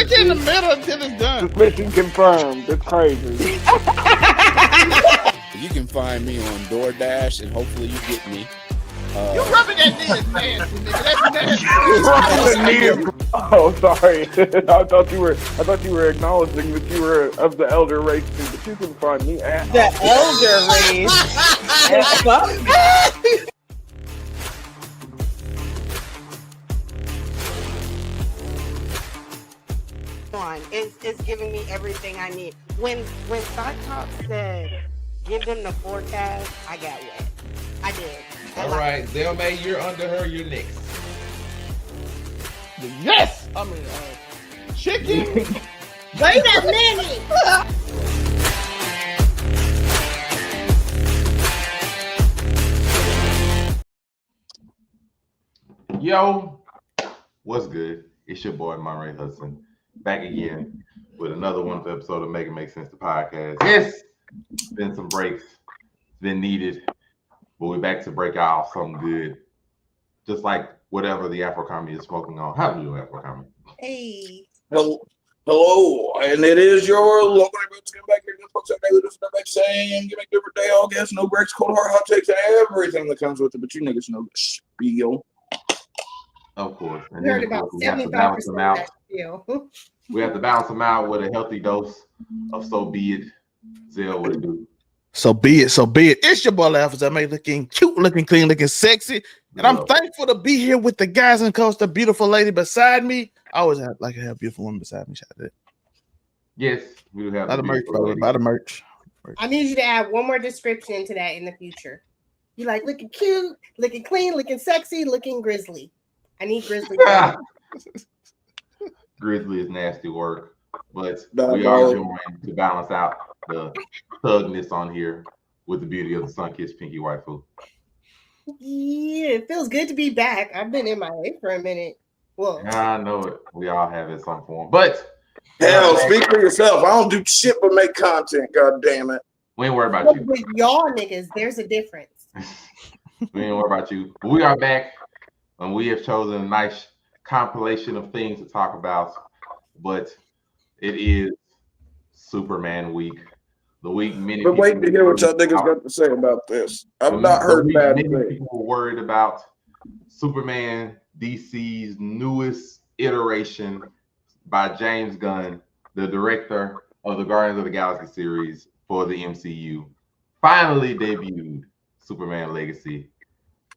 Put it in the middle until it's done. Mission confirmed. It's crazy. You can find me on DoorDash, and hopefully you get me. You rubbing that knee is nasty, nigga. That's nasty. Oh, sorry. I thought you were acknowledging that you were of the elder race too, but you can find me at The elder race. It's giving me everything I need. When Cyclops said, "Give them the forecast," I got wet. I did. All right, Zelmay, you're under her. You're next. Yes. I mean, chicken. Wait a minute. Yo, what's good? It's your boy Monray Hudson, back again with another wonderful episode of Make It Make Sense, the podcast. Yes, it's been some breaks, it's been needed, but we're back to break out something good, just like whatever the Afro Comedy is smoking on. How do you do, Afro Comedy? Hey. Hello, and it is your local neighborhood to come back here. Just folks out there that come back saying, give me a different day, all gas, no breaks, cold hard hot takes, and everything that comes with it. But you niggas know the spiel. Of course. And We heard about 75% of that spiel. We have to balance them out with a healthy dose of so be it. Zell, what it do? So be it. It's your boy Alphas. I make looking cute, looking clean, looking sexy. And I'm thankful to be here with the guys and coach, the beautiful lady beside me. I always have a beautiful woman beside me. Shout out. Yes, we do have Buy the merch, brother. Buy the merch. I need you to add one more description to that in the future. You like looking cute, looking clean, looking sexy, looking grizzly. I need grizzly. Grizzly is nasty work, but we are doing to balance out the thugness on here with the beauty of the sun-kissed pinky waifu. Yeah, it feels good to be back. I've been in my way for a minute. Well, I know it. We all have in some form, but hell, speak for yourself. I don't do shit but make content. God damn it. We ain't worried about you. With y'all niggas, there's a difference. We ain't worried about you. But we are back, and we have chosen a nice compilation of things to talk about. But it is Superman week. The week many But wait to hear what y'all niggas got to say about this. I've not heard bad things. People were worried about Superman, DC's newest iteration by James Gunn, the director of the Guardians of the Galaxy series for the MCU, finally debuted Superman Legacy.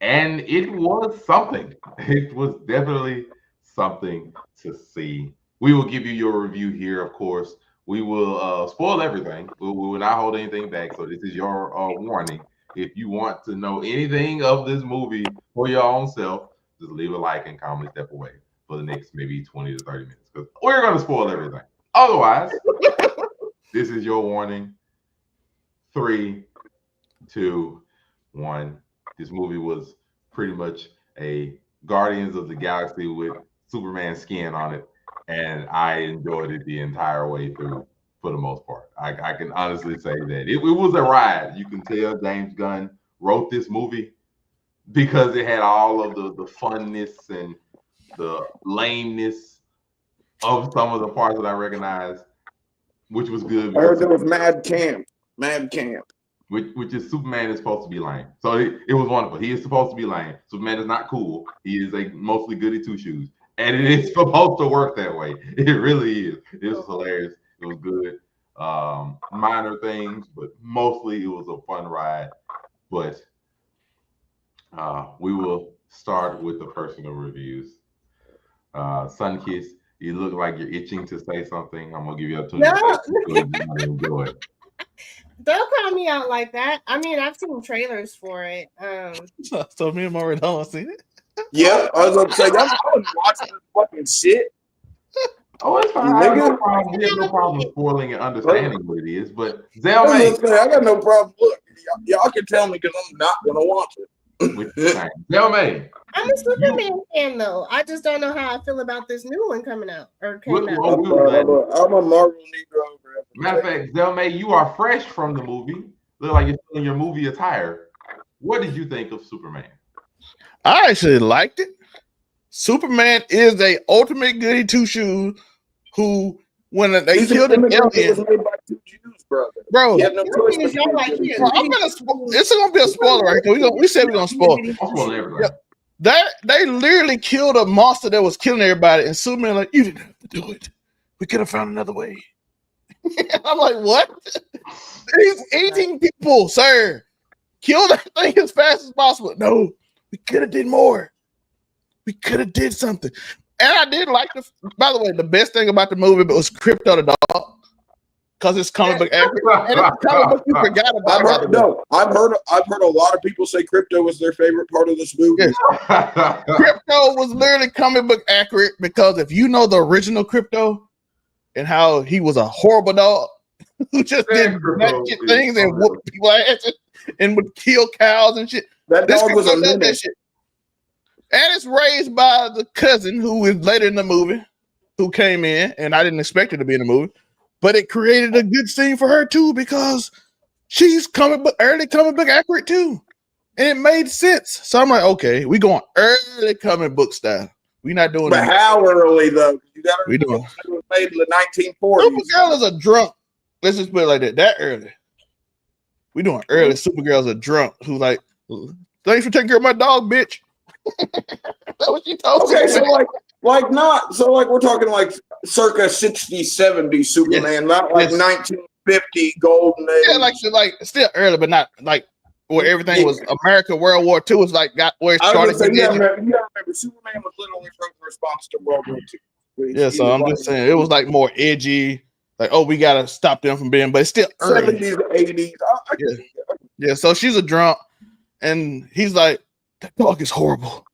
And it was something. It was definitely something to see. We will give you your review here, of course. We will spoil everything. We will not hold anything back. So this is your warning. If you want to know anything of this movie for your own self, just leave a like and comment, step away for the next maybe 20 to 30 minutes. Because we're going to spoil everything. Otherwise, this is your warning. 3, 2, 1. This movie was pretty much a Guardians of the Galaxy with Superman skin on it. And I enjoyed it the entire way through for the most part. I can honestly say that. It was a ride. You can tell James Gunn wrote this movie because it had all of the funness and the lameness of some of the parts that I recognized, which was good. I heard there was Mad Camp. Which is Superman is supposed to be lame. So it was wonderful. He is supposed to be lame. Superman is not cool. He is a mostly goody two-shoes. And it is supposed to work that way. It really is. It was hilarious. It was good. Minor things, but mostly it was a fun ride. But we will start with the personal reviews. Sunkiss, you look like you're itching to say something. I'm gonna give you a opportunity to enjoy it. Don't call me out like that. I mean, I've seen trailers for it. So me and Maury don't see it. Yeah, I was gonna say, y'all wasn't watching this fucking shit. Oh, it's fine. I have no problem. We have no problem spoiling and understanding what it is. But Zelmay, I got no problem. Look, y'all can tell me because I'm not gonna watch it. Zelmay, I'm a Superman fan, though. I just don't know how I feel about this new one coming out or came out. I'm a Marvel Negro. Matter of fact, Zelmay, you are fresh from the movie. Look like you're still in your movie attire. What did you think of Superman? I actually liked it. Superman is a ultimate goody two shoes who, when they He's killed an immigrant that was alien, made by 2 Jews, brother. bro. He had no choice. It's not like he Well, I'm gonna. It's gonna be a spoiler, right? We said we're gonna spoil. I'll spoil everything. They literally killed a monster that was killing everybody, and Superman like, you didn't have to do it. We could have found another way. I'm like, what? He's eating people, sir. Kill that thing as fast as possible. No, we could have did more. We could have did something. And I did like the. By the way, the best thing about the movie was Crypto the dog, because it's comic book accurate. And it's comic book you forgot about. I've heard a lot of people say Crypto was their favorite part of this movie. Yes. Crypto was literally comic book accurate, because if you know the original Crypto and how he was a horrible dog who just did shit things and whooped people ass and would kill cows and shit. That dog was a Crypto does that menace. shit. And it's raised by the cousin who is later in the movie, who came in, and I didn't expect her to be in the movie, but it created a good scene for her too, because she's early comic book accurate too, and it made sense. So I'm like, okay, we going early comic book style. We not doing But how early though? You got We doing. It was made in the 1940s. Supergirl is a drunk. Let's just put it like that. That early. We doing early. Supergirl's a drunk who like, thanks for taking care of my dog, bitch. That's what she told Okay, so Superman. like we're talking like circa 60, 70 Superman, not like 1950 golden age. Yeah, like still early, but not like where everything was America. World War II was like got where it I started. was gonna say, you gotta remember, Superman was literally from response to World War II. Yeah, so I'm just saying it was like more edgy. Like, oh, we gotta stop them from being, but it's still early. 70s, 80s. Yeah, so she's a drunk, and he's like, that dog is horrible.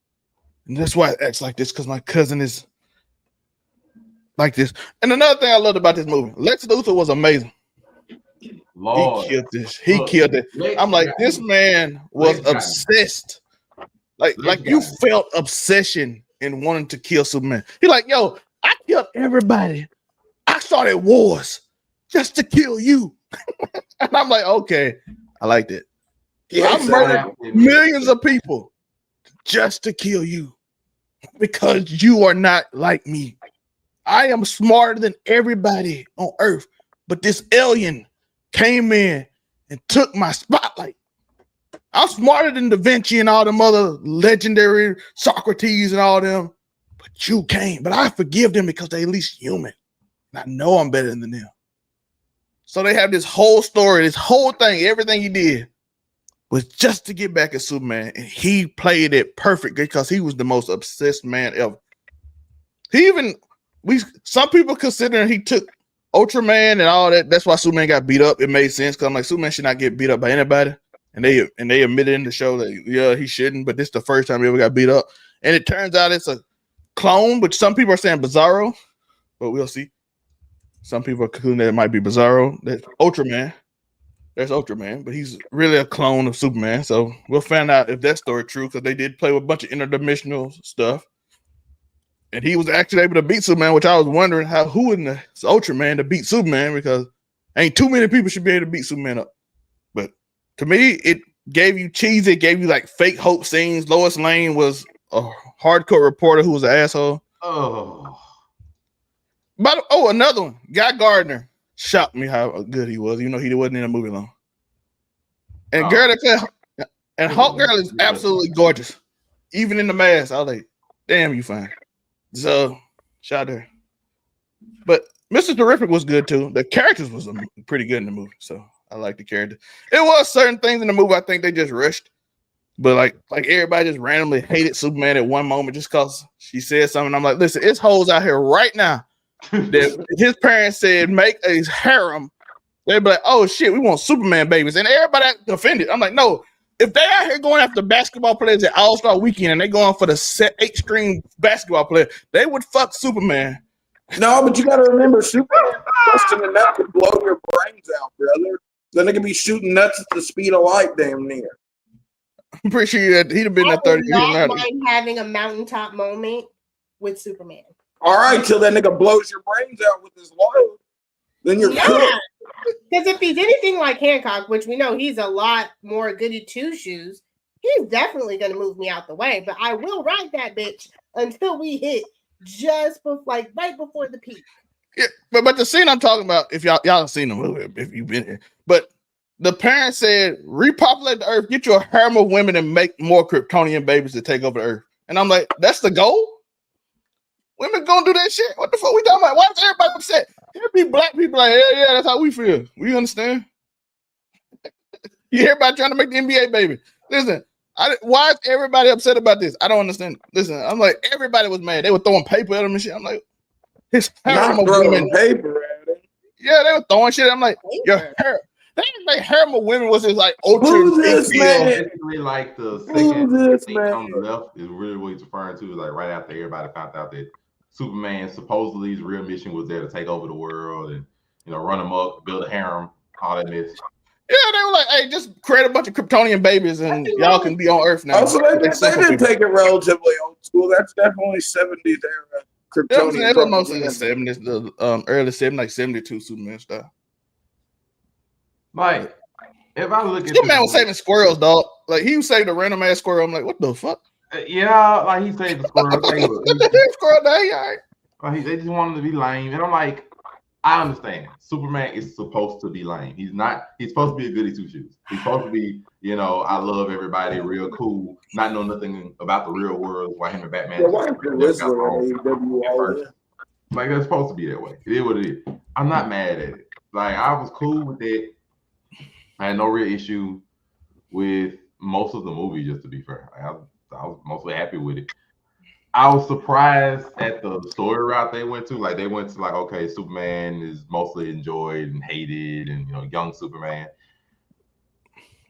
And that's why it acts like this, because my cousin is like this. And another thing I loved about this movie, Lex Luthor was amazing. Lord. He killed this. He killed it. I'm like, this man was obsessed. Like you felt obsession in wanting to kill Superman. He like, yo, I killed everybody. I started wars just to kill you. And I'm like, okay, I liked it. I murdered millions of people just to kill you, because you are not like me. I am smarter than everybody on Earth, but this alien came in and took my spotlight. I'm smarter than Da Vinci and all them other legendary Socrates and all them, but you came. But I forgive them because they at least human. And I know I'm better than them. So they have this whole story, this whole thing, everything he did was just to get back at Superman, and he played it perfectly because he was the most obsessed man ever. Some people considering he took Ultraman and all that. That's why Superman got beat up. It made sense, because I'm like, Superman should not get beat up by anybody, and they admitted in the show that he shouldn't. But this is the first time he ever got beat up, and it turns out it's a clone, which some people are saying Bizarro, but we'll see. Some people are concluding that it might be Bizarro. That's Ultraman. There's Ultraman, but he's really a clone of Superman. So we'll find out if that story is true, because they did play with a bunch of interdimensional stuff. And he was actually able to beat Superman, which I was wondering who in the Ultraman to beat Superman, because ain't too many people should be able to beat Superman up. But to me, it gave you cheesy, it gave you like fake hope scenes. Lois Lane was a hardcore reporter who was an asshole. Oh. But another one, Guy Gardner. Shocked me how good he was. He wasn't in a movie long. And girl that played, and Hawk Girl is absolutely gorgeous. Even in the mask, I was like, damn, you fine. So shout out to her. But Mr. Terrific was good too. The characters was pretty good in the movie. So I like the character. It was certain things in the movie I think they just rushed. But like everybody just randomly hated Superman at one moment just because she said something. I'm like, listen, it's hoes out here right now that his parents said make a harem. They'd be like, oh shit, we want Superman babies. And everybody offended. I'm like, no, if they out here going after basketball players at All-Star Weekend and they going for the 8-string basketball player, they would fuck Superman. No, but you got to remember, Superman busting a nut could blow your brains out, brother. Then they could be shooting nuts at the speed of light, damn near. I'm pretty sure he'd have been I that 30 would not years. mind having a mountaintop moment with Superman. All right, till that nigga blows your brains out with his load, then you're cooked. Because if he's anything like Hancock, which we know he's a lot more goody two shoes, he's definitely going to move me out the way. But I will ride that bitch until we hit just right before the peak. Yeah, but the scene I'm talking about, if y'all have seen the movie, if you've been here, but the parents said, repopulate the earth, get you a harem of women and make more Kryptonian babies to take over the earth. And I'm like, that's the goal? Women gonna do that shit? What the fuck we talking about? Why is everybody upset? There be black people like, yeah, that's how we feel. We understand. Everybody trying to make the NBA baby. Listen, why is everybody upset about this? I don't understand. Listen, I'm like, everybody was mad. They were throwing paper at him and shit. I'm like, his harem of women. Paper at him. Yeah, they were throwing shit. I'm like, your hair. They didn't make harem of women was just like ultra. Who's this man? Basically, like the second thing on the left is really what he's referring to. Is like right after everybody found out that Superman supposedly his real mission was there to take over the world and run them up, build a harem, all that mess. Yeah, they were like, hey, just create a bunch of Kryptonian babies and y'all can be on Earth now. Also, they did take it relatively old school. That's definitely 70s era Kryptonian. It was mostly the 70s, the early 70s, like 72 Superman style. Like, if I look at Superman was saving squirrels, dog. Like, he saved a random ass squirrel. I'm like, what the fuck? Yeah, like he saved the squirrel. Squirrel died. Like, they just want him to be lame. And I'm like, I understand. Superman is supposed to be lame. He's not. He's supposed to be a goody two shoes. He's supposed to be, I love everybody, real cool, not know nothing about the real world. Why him and Batman? Yeah, why is like that's supposed to be that way. It is what it is. I'm not mad at it. Like I was cool with it. I had no real issue with most of the movie. Just to be fair, I was mostly happy with it. I was surprised at the story route they went to. Like they went to okay, Superman is mostly enjoyed and hated, and young Superman.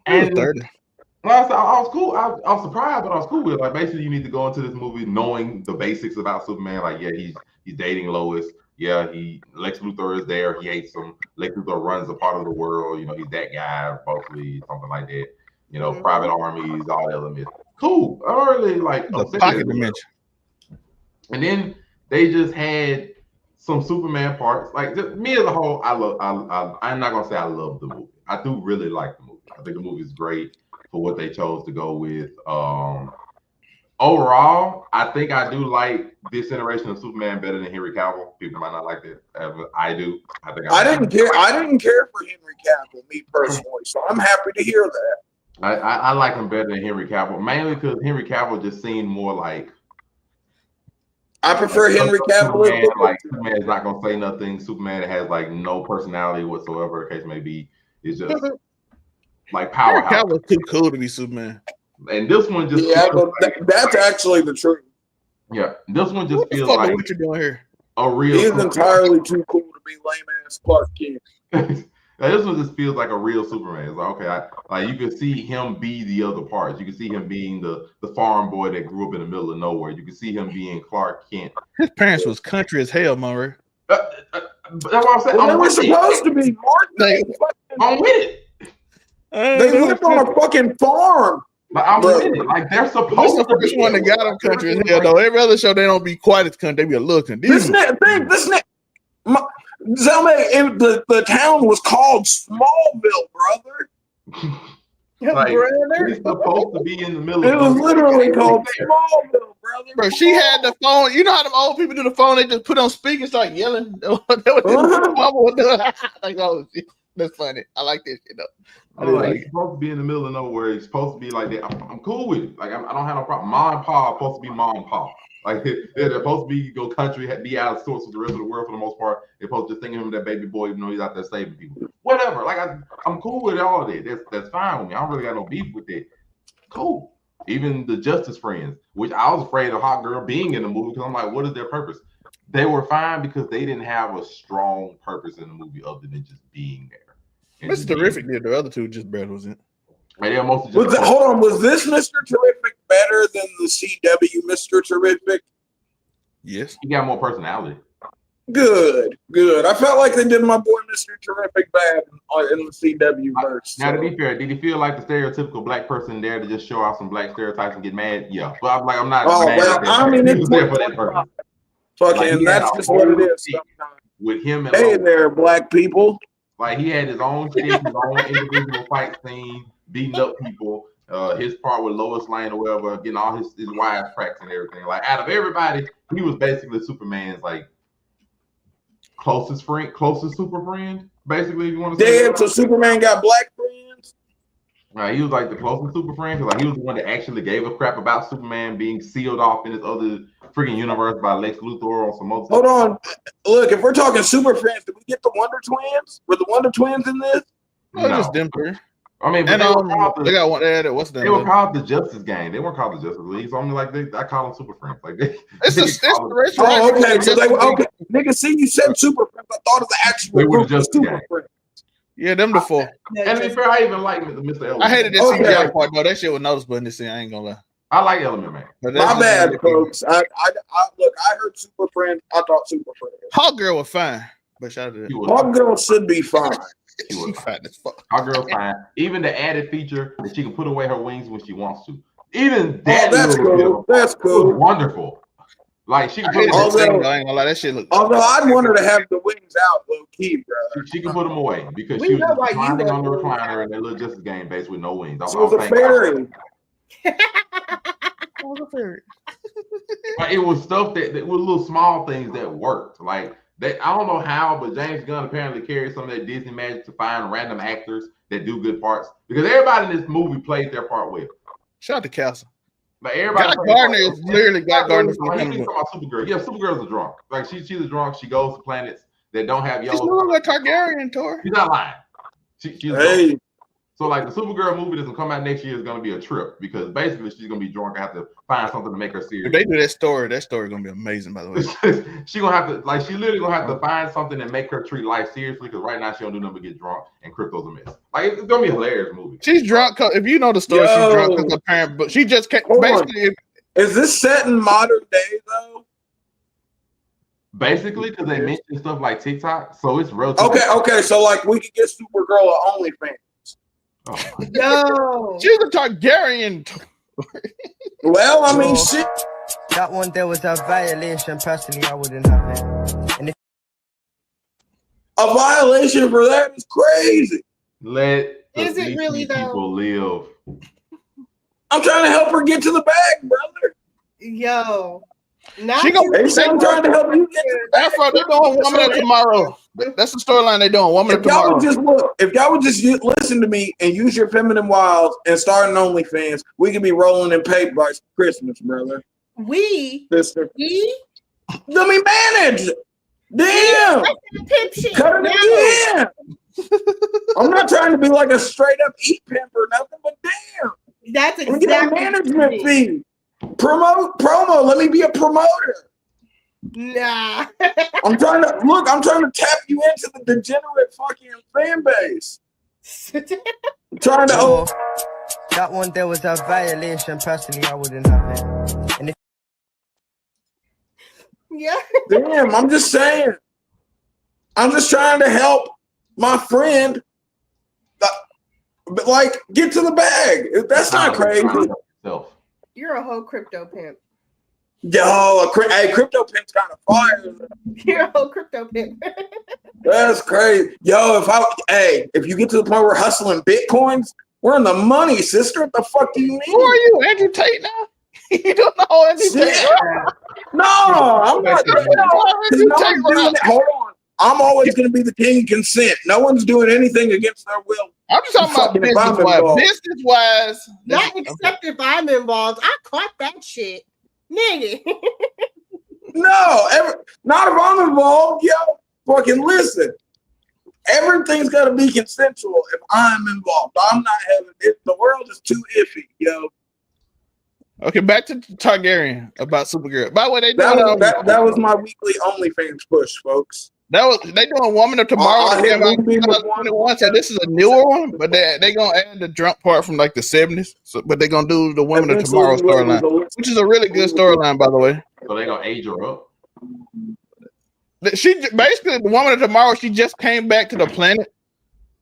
And I was cool. I was surprised, but I was cool with it. Like basically, you need to go into this movie knowing the basics about Superman. Like yeah, he's dating Lois. Yeah, Lex Luthor is there. He hates him. Lex Luthor runs a part of the world. He's that guy, mostly something like that. Private armies, all that elements. Cool. I don't really the pocket dimension. And then they just had some Superman parts. Like me as a whole, I'm not gonna say I love the movie. I do really like the movie. I think the movie is great for what they chose to go with. Overall, I think I do like this iteration of Superman better than Henry Cavill. People might not like that. I do. I didn't care. I didn't care for Henry Cavill, me personally. So I'm happy to hear that. I like him better than Henry Cavill, mainly because Henry Cavill just seemed more like. I prefer Henry Cavill. Superman is not gonna say nothing. Superman has no personality whatsoever. The case may be. It's just like powerhouse. Henry Cavill's too cool to be Superman. And this one just that's actually the truth. Yeah, this one just feels like what you doing here? A real. He's entirely too cool to be lame ass Clark Kent. This one just feels like a real Superman. It's like okay, you can see him be the other parts. You can see him being the farm boy that grew up in the middle of nowhere. You can see him being Clark Kent. His parents was country as hell, Murray. That's what I'm saying. They were supposed to be. I'm with it. They lived on a fucking farm. But I'm with it. Like they're supposed to. This is the first one that got them country as hell, though. Every other show they don't be quite as country. They be a little country. Zelme, the town was called Smallville, brother. It's supposed to be in the middle. It was literally called Smallville, brother. Bro, she had the phone. You know how them old people do the phone? They just put on speaker and start yelling. That's funny. I like this shit though. He's supposed to be in the middle of nowhere. He's supposed to be like that. I'm cool with it. Like I don't have no problem. Mom and Pa are supposed to be mom and pa. Like they're supposed to be go country, be out of sorts with the rest of the world for the most part. They're supposed to just think of him that baby boy, even though he's out there saving people. Whatever. Like I'm cool with all of that. That's fine with me. I don't really got no beef with it. Cool. Even the Justice Friends, which I was afraid of Hot Girl being in the movie because I'm like, what is their purpose? They were fine because they didn't have a strong purpose in the movie other than just being there. Mr. Terrific did. The other two just barely was in. Hold on, was this Mr. Terrific better than the CW Mr. Terrific? Yes. He got more personality. Good. I felt like they did my boy Mr. Terrific bad in the CW verse. Now, to be fair, did he feel like the stereotypical black person there to just show off some black stereotypes and get mad? Yeah. But I'm not mad at that. I mean, he was there for that purpose. Fucking, that's just what it is. With him and hey there, black people. Like he had his own shit, his own individual fight scene, beating up people. His part with Lois Lane or whatever, getting all his wisecracks and everything. Like out of everybody, he was basically Superman's like closest super friend. Basically, if you want to say. Damn, so Superman got black friends. He was like the closest super friend. Like he was the one that actually gave a crap about Superman being sealed off in this other freaking universe by Lex Luthor on some other. Hold on, look. If we're talking super friends, did we get the Wonder Twins? Were the Wonder Twins in this? No, just them three. I mean, and they got one. What's that? They were called the Justice Gang. They weren't called the Justice League. So I mean, like I call them super friends. Like it's the oh, okay. So they okay. Nigga, see, you said super friends. I thought of the actual group of super friends. Yeah, them the four. And to be fair, I even like Mr. Element. I hated that CGI part though. That shit was noticeable in this scene. I ain't gonna lie. I like Element, man. My bad, folks. I look. I heard Super Friends. I thought Super Friends. Hawk Girl was fine, but shout out to that. Hawk Girl should be fine. She fine as fuck. Hawk Girl's fine. Even the added feature that she can put away her wings when she wants to. Even that. That's cool. That's cool. Wonderful. Like she can put I ain't gonna lie, that shit look. Although I'd want her to have the wings out low key, bro. She can put them away because she was reclining on the recliner in that little Justice Game base with no wings. She was a fairy. But it was stuff that was little small things that worked. Like that, I don't know how, but James Gunn apparently carried some of that Disney magic to find random actors that do good parts because everybody in this movie played their part well. Shout out to Castle. Like everybody. Guy Gardner is literally Guy Gardner. He's talking about Supergirl. Yeah, Supergirl's a drunk. Like she's a drunk. She goes to planets that don't have yellow. She's more like Targaryen, Tor. She's not lying. She's hey. So like the Supergirl movie that's gonna come out next year is gonna be a trip because basically she's gonna be drunk and have to find something to make her serious. If they do that story is gonna be amazing, by the way. She gonna have to she literally gonna have to find something and make her treat life seriously because right now she don't do nothing but get drunk and Crypto's a mess. Like it's gonna be a hilarious movie. She's drunk. If you know the story, she's drunk because her parent, but she just can't. Basically, is this set in modern day though? Basically, because they mention stuff like TikTok, so it's relatively okay. So like we could get Supergirl on OnlyFans. Oh no, she's a Targaryen. Well, I mean, shit. That one there was a violation. Personally, I wouldn't have it. And a violation for that is crazy. Is it really though? People live. I'm trying to help her get to the bag, brother. Yo. She gonna, I'm trying to help you get to the bag. They're doing Woman of Tomorrow. That's the storyline they're doing. Woman of Tomorrow. If y'all would just listen to me and use your feminine wiles and start an OnlyFans, we could be rolling in paper by Christmas, brother. Sister. Let me manage. Damn. Cut it again. I'm not trying to be like a straight up pimp or nothing, but damn. That's exactly we get a management fee. Promo. Let me be a promoter. Nah. I'm trying to tap you into the degenerate fucking fan base. I'm trying to that one there was a violation. Personally, I wouldn't have it. And yeah. Damn, I'm just saying. I'm just trying to help my friend, but like get to the bag. That's not crazy. You're a whole crypto pimp. Yo, hey, crypto pimp's kind of fire. You're a whole crypto pimp. That's crazy. Yo, if you get to the point where hustling Bitcoins, we're in the money, sister. What the fuck do you mean? Who are you, Andrew Tate now? You don't know Andrew Tate? No, I'm not. Hold on. I'm always going to be the king of consent. No one's doing anything against their will. I'm just talking about business-wise. Business-wise. Not except if I'm involved. I caught that shit. Nigga. No, not if I'm involved. Yo, fucking listen. Everything's got to be consensual if I'm involved. I'm not having it. The world is too iffy, yo. Okay, back to Targaryen about Supergirl. By the way, that was my weekly OnlyFans push, folks. They doing Woman of Tomorrow. So this is a newer one, but they gonna add the drunk part from like the 70s. But they gonna do the Woman of Tomorrow storyline, which is a really good storyline, by the way. So they gonna age her up. She basically, the Woman of Tomorrow, she just came back to the planet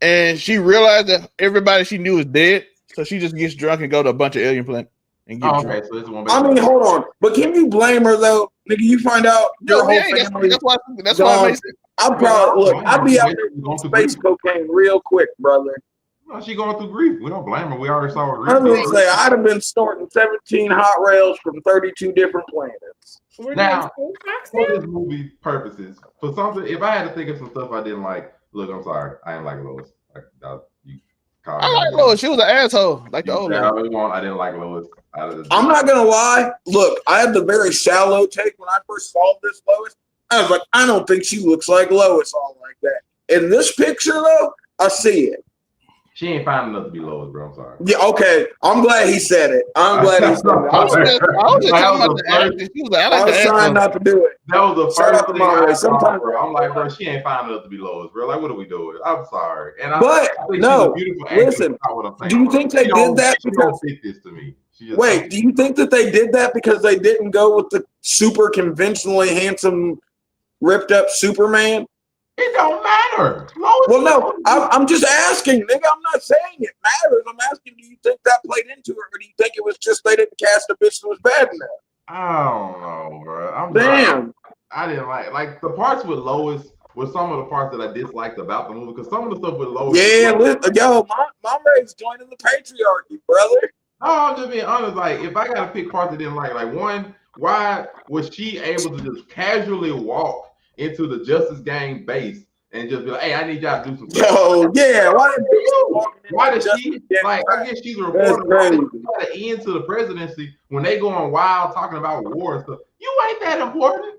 and she realized that everybody she knew is dead. So she just gets drunk and go to a bunch of alien planets and get drunk. So this one. I mean, hold on, but can you blame her though, nigga? You find out your whole family. That's why I made it. I'm proud. Look, I'd be out there doing space cocaine real quick, brother. Well, she going through grief. We don't blame her. We already saw her. I was gonna say I'd have been snorting 17 hot rails from 32 different planets. Now, for this movie purposes, for something, if I had to think of some stuff I didn't like, look, I'm sorry, I didn't like Lois. You call me I like Lois. She was an asshole, like the old lady. I didn't like Lois. I'm not gonna lie. Look, I had the very shallow take when I first saw this Lois. I was like, I don't think she looks like Lois all like that. In this picture, though, I see it. She ain't fine enough to be Lois, bro. I'm sorry. Yeah, okay. I'm glad he said it. I'm glad he said it. I was just talking about the acting. I was trying not to do it. That was the first thing I saw, bro. I'm like, bro, she ain't fine enough to be Lois, bro. Like, what are we doing? I'm sorry. And but I think no, she's a beautiful actress. listen. Do you think they did that because fit this to me? Wait, do you think that they did that because they didn't go with the super conventionally handsome, ripped up Superman? It don't matter. Lois, well, no, I'm just asking, nigga. I'm not saying it matters. I'm asking, do you think that played into it, or do you think it was just they didn't cast a bitch that was bad enough? I don't know, bro. Damn. I didn't like the parts with Lois were some of the parts that I disliked about the movie, because some of the stuff with Lois. Yeah, yo, my race joining the patriarchy, brother. No, I'm just being honest. Like, if I gotta pick parts I didn't like one, why was she able to just casually walk into the Justice Gang base and just be like, hey, I need y'all to do some stuff? Yo, yeah. Why does she, like, I guess she's a reporter. Why does she got to end to the presidency when they going wild talking about war and stuff? You ain't that important.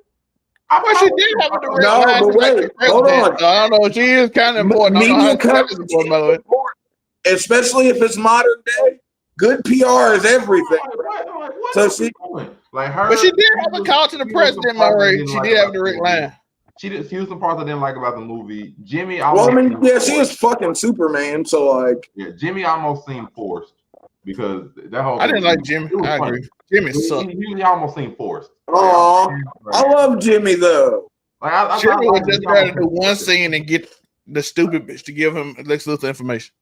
Well, she did have a direct line to wait, hold on. I don't know. She is kind of important. Media coverage is important, especially if it's modern day. Good PR is everything. So she, like her, but she did have a call to the president, Murray. She did have a direct line. She was the parts I didn't like about the movie. Jimmy, well, I mean, yeah, she is fucking Superman, so like, yeah, Jimmy almost seemed forced because that whole. I didn't like Jimmy. I agree. Jimmy sucked. He almost seemed forced. Oh, I love Jimmy though. Like, Jimmy was just trying to do one scene and get the stupid bitch to give him Lex Luthor information.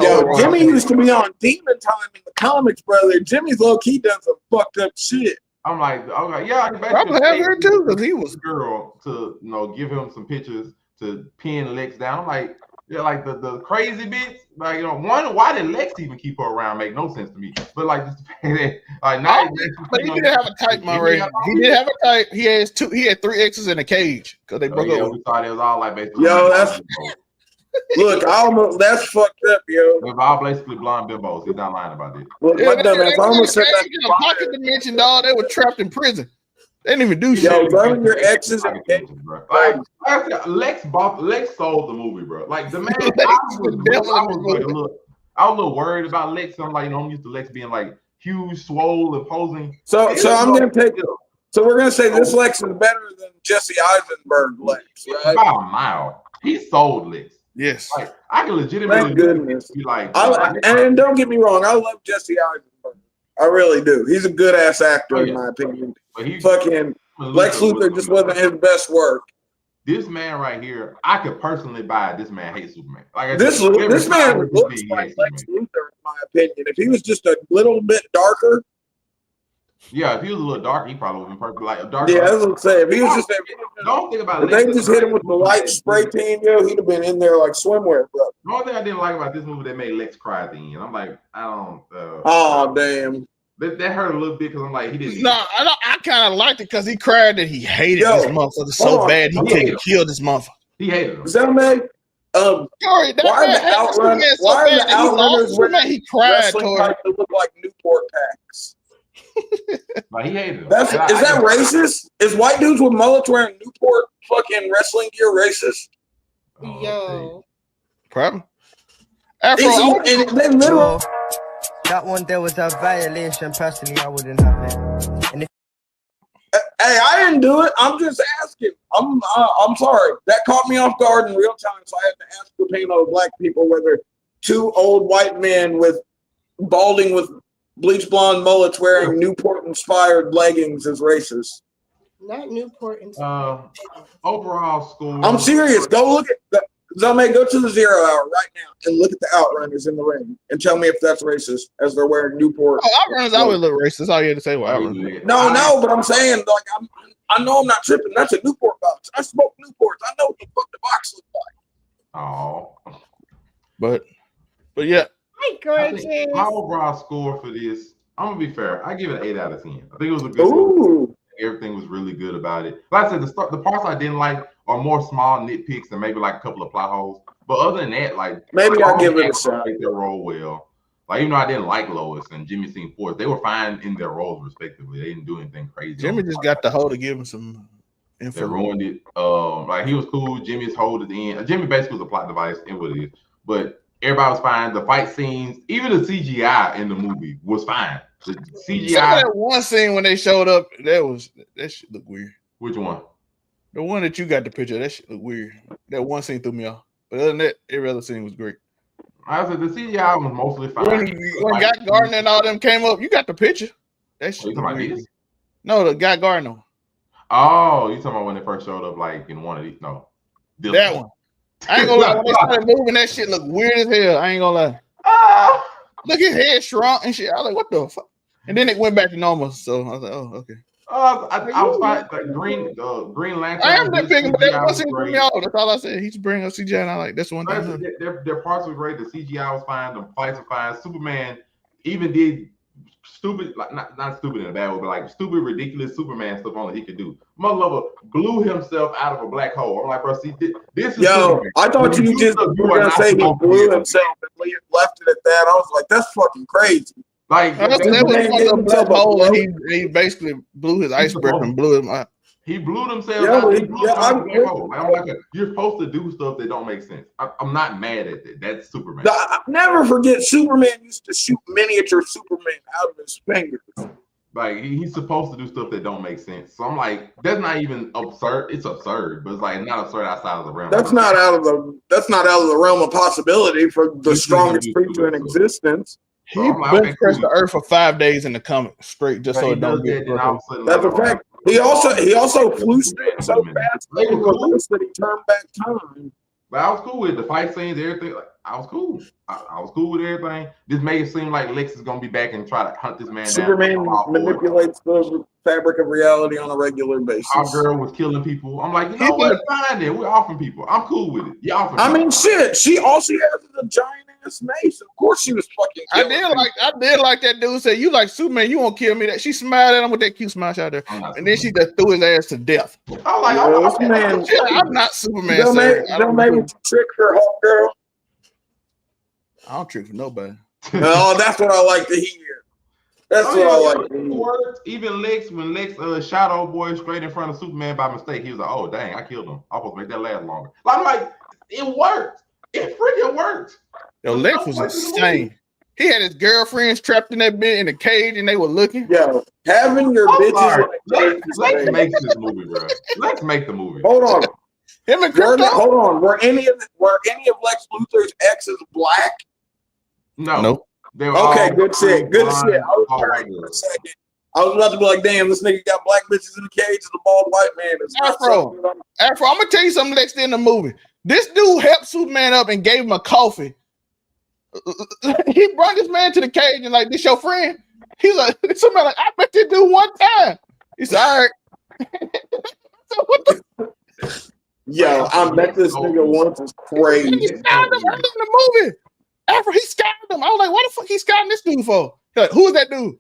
Yo, Jimmy used to be on Demon Time in the comics, brother. Jimmy's low key done some fucked up shit. I'm like, yeah, I can probably have her too, because he was girl to give him some pictures to pin Lex down. I'm like, yeah, like the crazy bits, like, why did Lex even keep her around? Make no sense to me. But like, just like now, but he did have a type, Murray. He did have a type. He had 3 exes in a cage because they broke up. We thought it was all like basically. Yo, that's. Look, that's fucked up, yo. They're all basically blonde bimbos. He's not lying about it. Look, my dumb ass almost said that. In a pocket dimension, dog. They were trapped in prison. They didn't even do shit. Yo, loving your exes and like Lex sold the movie, bro. Like the man, I was a little worried about Lex. I'm like, I'm used to Lex being like huge, swole, imposing. So I'm gonna take it. So we're gonna say this Lex is better than Jesse Eisenberg Lex, right? About a mile. He sold Lex. Yes. Like, I can legitimately be like, and don't get me wrong, I love Jesse Eisenberg. I really do. He's a good ass actor in my opinion. Fucking Lex Luthor just wasn't his best work. This man right here, I could personally buy. This man hates Superman. Like this man looks like Lex Luthor, in my opinion. If he was just a little bit darker. Yeah, if he was a little dark, he probably would have been perfect. Like a dark. Yeah, I was gonna say if he was just. Don't think about it. If they just hit him with the light spray tan, yo, he'd have been in there like swimwear, bro. The only thing I didn't like about this movie, they made Lex cry at the end. I'm like, I don't. Oh damn. That hurt a little bit because I'm like, he didn't. No, I kind of liked it because he cried that he hated this motherfucker so bad he couldn't kill this motherfucker. He hated him. Is that man? Sorry, why are the Outrunners he cried toward to look like Newport packs? Like, he hated him. Is that racist? Is white dudes with mullets wearing Newport fucking wrestling gear racist? Yo. Problem. Afro, and they literally. That one there was a violation. Personally, I wouldn't have it. And if hey, I didn't do it. I'm just asking. I'm sorry. That caught me off guard in real time, so I had to ask the panel of black people whether 2 old white men with balding with bleach blonde mullets wearing Newport-inspired leggings is racist. Not Newport-inspired. Overall score. I'm serious. Go look at that. Zome, go to the 0 hour right now and look at the Outrunners in the ring and tell me if that's racist as they're wearing Newport. Oh, Outrunners always look racist. That's all you had to say. Well, Outrunners. No, but I'm saying, like, I know I'm not tripping. That's a Newport box. I smoke Newports. I know what the fuck the box looks like. Oh. But yeah. Hi, gorgeous. My overall score for this, I'm gonna be fair. I give it an 8 out of 10. I think it was a good. everything was really good about it. Like I said, the parts I didn't like are more small nitpicks and maybe like a couple of plot holes. But other than that, like maybe I'll give it a shot. They roll well. Like even though I didn't like Lois and Jimmy Seen Force, they were fine in their roles respectively. They didn't do anything crazy. Jimmy just got the hoe to give him some info. They ruined it. Like he was cool. Jimmy's hold at the end. Jimmy basically was a plot device and what it is. But everybody was fine. The fight scenes, even the CGI in the movie was fine. The CGI. That one scene when they showed up, that shit looked weird. Which one? The one that you got the picture. That shit looked weird. That one scene threw me off. But other than that, every other scene was great. I said the CGI was mostly fine. When Guy Gardner and all them came up, you got the picture. That shit looked weird. No, the Guy Gardner. Oh, you talking about when they first showed up, like in one of these? No, that one. I ain't gonna lie. When they started moving, that shit looked weird as hell. I ain't gonna lie. Look, his head shrunk and shit. I was like, what the fuck? And then it went back to normal. So I was like, oh, okay. I was fine. Like Green Lantern. I am nitpicking, but that wasn't threw me off. That's all I said. He's bringing up CGI, and I like that's one thing. Their parts were great. The CGI was fine. The fights were fine. Superman even did stupid, like not stupid in a bad way, but like stupid, ridiculous Superman stuff only he could do. Mother lover blew himself out of a black hole. I'm like, bro, see, this is Superman. I thought you were gonna say he blew himself and left it at that. I was like, that's fucking crazy. Like that was a black hole, and he basically blew his iceberg and blew him out. He blew themselves out. I'm like, you're supposed to do stuff that don't make sense. I'm not mad at that. That's Superman. I never forget Superman used to shoot miniature Superman out of his fingers. Like he's supposed to do stuff that don't make sense. So I'm like, that's not even absurd. It's absurd, but it's like not absurd outside of the realm. That's not out of the realm of possibility for the strongest creature in existence. He bench pressed the earth for 5 days in the comic straight just so it don't get. That's a fact. He also flew straight so fast that he turned back time. But I was cool with the fight scenes, everything. Like, I was cool. I was cool with everything. This made it seem like Lex is gonna be back and try to hunt this man down. Superman manipulates the fabric of reality on a regular basis. Our girl was killing people. I'm like, you know what? Fine then. We're offering people. I'm cool with it. I mean, shit. All she has is a giant ass mace. Of course, she was fucking. I did like that dude said, "You like Superman? You won't kill me." That she smiled at him with that cute smile out there, and then she just threw his ass to death. I'm like, I'm not Superman. Don't make me trick her, home girl. I don't trick for nobody. No, that's what I like to hear. That's what I like to hear. Even Lex, when Lex shot old boy straight in front of Superman by mistake, he was like, "Oh dang, I killed him. I'm supposed to make that last longer." I'm like, it worked. It freaking worked. Yo, Lex was insane. He had his girlfriends trapped in that bit in a cage, and they were looking. Yo, having your bitches. Let's make this movie, bro. Let's make the movie. Hold on. Him and Crypto. Hold on. Were any of Lex Luthor's exes black? No. Nope. Okay, good shit. Good shit. I was worried for a second. I was about to be like, damn, this nigga got black bitches in the cage and a bald white man. Afro, I'm gonna tell you something Lex did in the movie. This dude helped Superman up and gave him a coffee. He brought this man to the cage and like, this your friend? He's like, somebody like, I bet this dude one time. He said, all right. So what the? Yo, I met this nigga once. It's crazy. He scarred him early in the movie. After he scarred him, I was like, what the fuck he scarring this dude for? He's like, who is that dude?